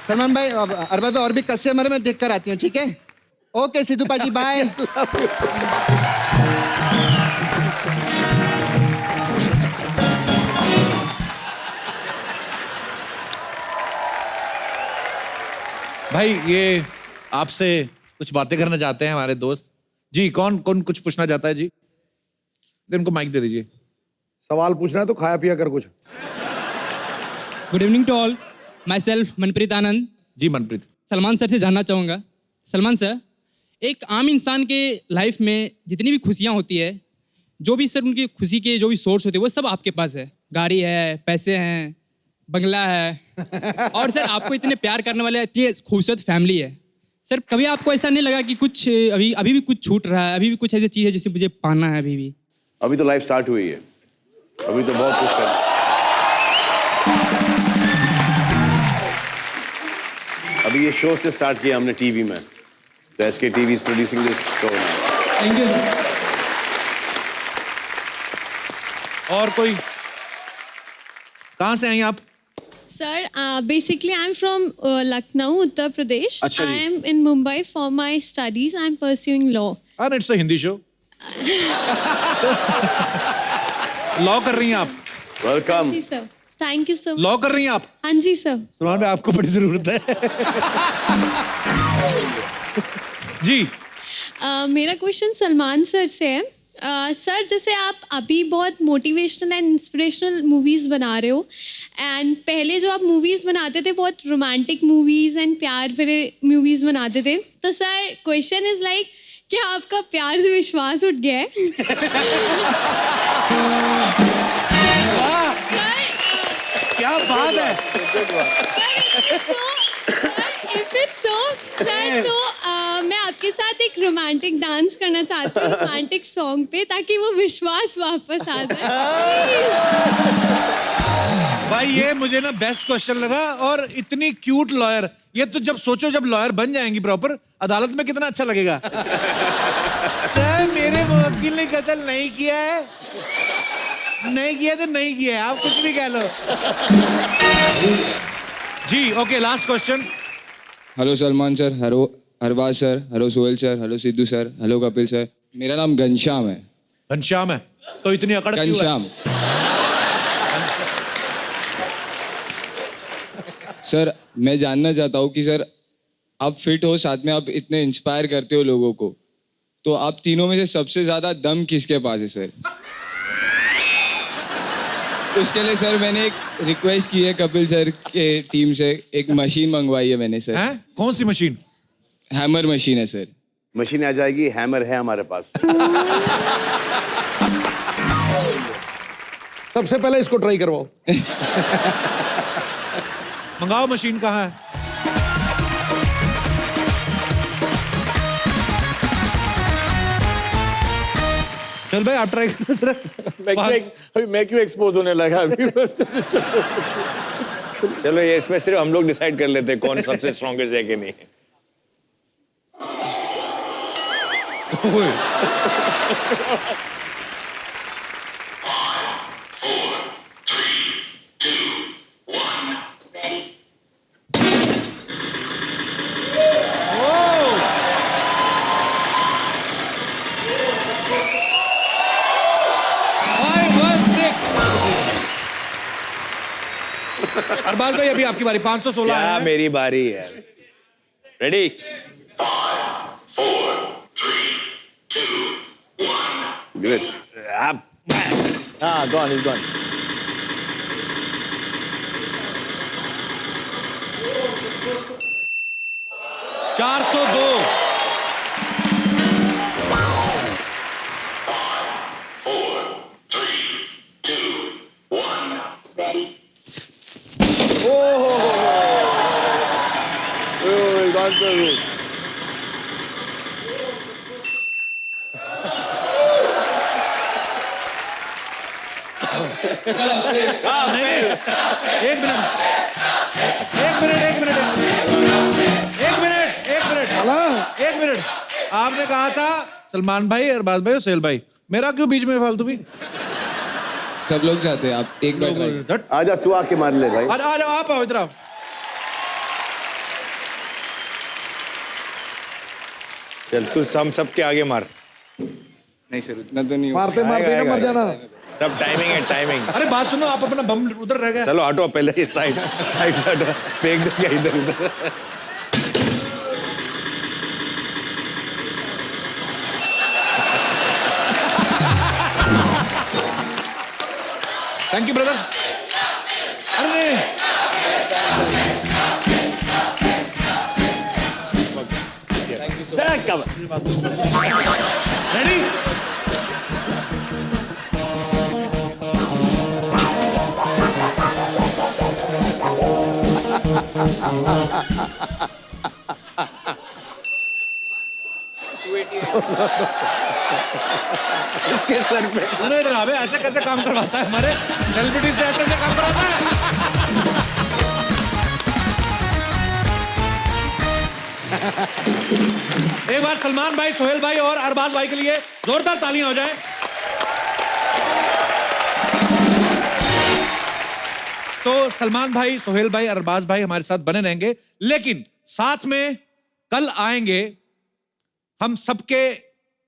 S3: सलमान भाई, अरबा पे और भी कस्टमर में देख कर आती हूँ, ठीक है? Okay Sidhu paaji, bye.
S2: भाई ये आपसे कुछ बातें करना चाहते हैं हमारे दोस्त जी। कौन कौन कुछ पूछना चाहता है जी? इनको माइक दे दीजिए।
S1: सवाल पूछना है तो खाया पिया कर कुछ।
S4: Good evening to all, myself Manpreet Anand.
S2: जी मनप्रीत।
S4: सलमान सर से जानना चाहूँगा, सलमान सर, एक आम इंसान के लाइफ में जितनी भी खुशियाँ होती है, जो भी सर उनकी खुशी के जो भी सोर्स होते हैं, वो सब आपके पास है। गाड़ी है, पैसे हैं, बंगला है, और सर आपको इतने प्यार करने वाले इतनी खूबसूरत फैमिली है। सर कभी आपको ऐसा नहीं लगा कि कुछ अभी भी कुछ छूट रहा है, अभी भी कुछ ऐसी चीज़ है जिसे मुझे पाना है अभी भी?
S10: अभी तो लाइफ स्टार्ट हुई है, अभी तो बहुत कुछ करना। अभी ये शो से स्टार्ट किया हमने टीवी में, तो SK TV is producing this show.
S4: Thank you.
S2: और कोई? कहाँ से आई आप?
S6: Sir, basically I'm from Lucknow, Uttar Pradesh.
S2: अच्छा जी।
S6: I am in Mumbai for my studies. I'm pursuing law.
S2: And it's a Hindi show. Law कर रही हैं आप?
S10: वेलकम।
S6: जी sir. Thank you sir.
S2: Law कर रही हैं आप?
S6: हाँ जी सर।
S2: सलमान भाई आपको बड़ी जरूरत है। जी।
S6: मेरा क्वेश्चन सलमान सर से है। सर जैसे आप अभी बहुत मोटिवेशनल एंड इंस्पिरेशनल मूवीज़ बना रहे हो, एंड पहले जो आप मूवीज़ बनाते थे बहुत रोमांटिक मूवीज़ एंड प्यार भरे मूवीज़ बनाते थे, तो सर क्वेश्चन इज़ लाइक क्या आपका प्यार से विश्वास उठ गया है?
S2: क्या बात है।
S6: If it's so, सर तो मैं आपके साथ एक रोमांटिक डांस करना चाहती हूँ रोमांटिक सॉन्ग पे, ताकि वो विश्वास वापस आ जाए।
S2: भाई ये मुझे ना बेस्ट क्वेश्चन लगा, और इतनी क्यूट लॉयर, ये तो जब सोचो जब लॉयर बन जाएंगी प्रॉपर अदालत में कितना अच्छा लगेगा। सर मेरे वकील ने कत्ल नहीं किया है, नहीं किया तो नहीं किया है, आप कुछ भी कह लो। जी okay, last question.
S4: Hello Salman sir, hello Arbaaz sir, hello Sohail sir, hello Sidhu sir, hello Kapil sir. मेरा नाम घनश्याम है।
S2: घनश्याम है तो इतनी अकड़ क्यों है?
S4: घनश्याम। सर मैं जानना चाहता हूँ कि सर आप फिट हो, साथ में आप इतने इंस्पायर करते हो लोगों को, तो आप तीनों में से सबसे ज्यादा दम किसके पास है सर? उसके लिए सर मैंने एक रिक्वेस्ट की है कपिल सर के टीम से, एक मशीन मंगवाई है मैंने सर।
S2: हैं? कौन सी मशीन?
S4: हैमर मशीन है सर।
S10: मशीन आ जाएगी, हैमर है हमारे पास।
S1: सबसे पहले इसको ट्राई करवाओ।
S2: मंगाओ मशीन, कहाँ है? चल भाई आप ट्राई करो जरा।
S12: अभी मैं क्यों एक्सपोज होने लगा अभी? चलो ये इसमें सिर्फ हम लोग डिसाइड कर लेते हैं कौन सबसे स्ट्रॉन्गेस्ट है कि नहीं।
S2: अरबाज भाई अभी आपकी बारी, 516
S12: क्या मेरी बारी है? रेडी?
S10: 4, 3, 2, 1. Do it.
S11: हाँ, gone, he's gone.
S2: एक मिनट। आपने कहा था सलमान भाई, अरबाज भाई और सोहेल भाई, मेरा क्यों बीच में फालतू भी?
S4: सब लोग चाहते हैं आप एक बार।
S10: आजा तू आके मार ले भाई।
S2: आ जाओ, आप आओ इधर आओ।
S12: चल तू हम सबके आगे मार।
S4: नहीं सर उतना तो नहीं
S1: मारते मारते ना मर जाना।
S12: सब टाइमिंग है, टाइमिंग।
S2: अरे बात सुनो, आप अपना बम उधर रह गया।
S12: चलो हटो पहले, ये साइड साइड से हटो, फेंक देंगे इधर उधर।
S2: Thank you brother. अरे रेडी?
S12: इसके सर पे
S2: सुनो इधर आवे, ऐसे कैसे काम करवाता है हमारे सेलिब्रिटी से, ऐसे कैसे काम करवाता है? एक बार सलमान भाई, सोहेल भाई और अरबाज भाई के लिए जोरदार तालियां हो जाएं। तो सलमान भाई, सोहेल भाई, अरबाज भाई हमारे साथ बने रहेंगे, लेकिन साथ में कल आएंगे हम सबके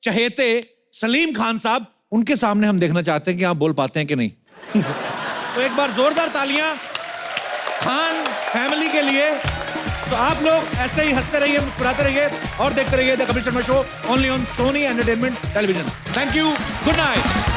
S2: चहेते सलीम खान साहब। उनके सामने हम देखना चाहते हैं कि आप बोल पाते हैं कि नहीं। तो एक बार जोरदार तालियां खान फैमिली के लिए। तो आप लोग ऐसे ही हंसते रहिए, मुस्कुराते रहिए और देखते रहिए the Kapil Sharma show only on Sony entertainment television. Thank you, good night.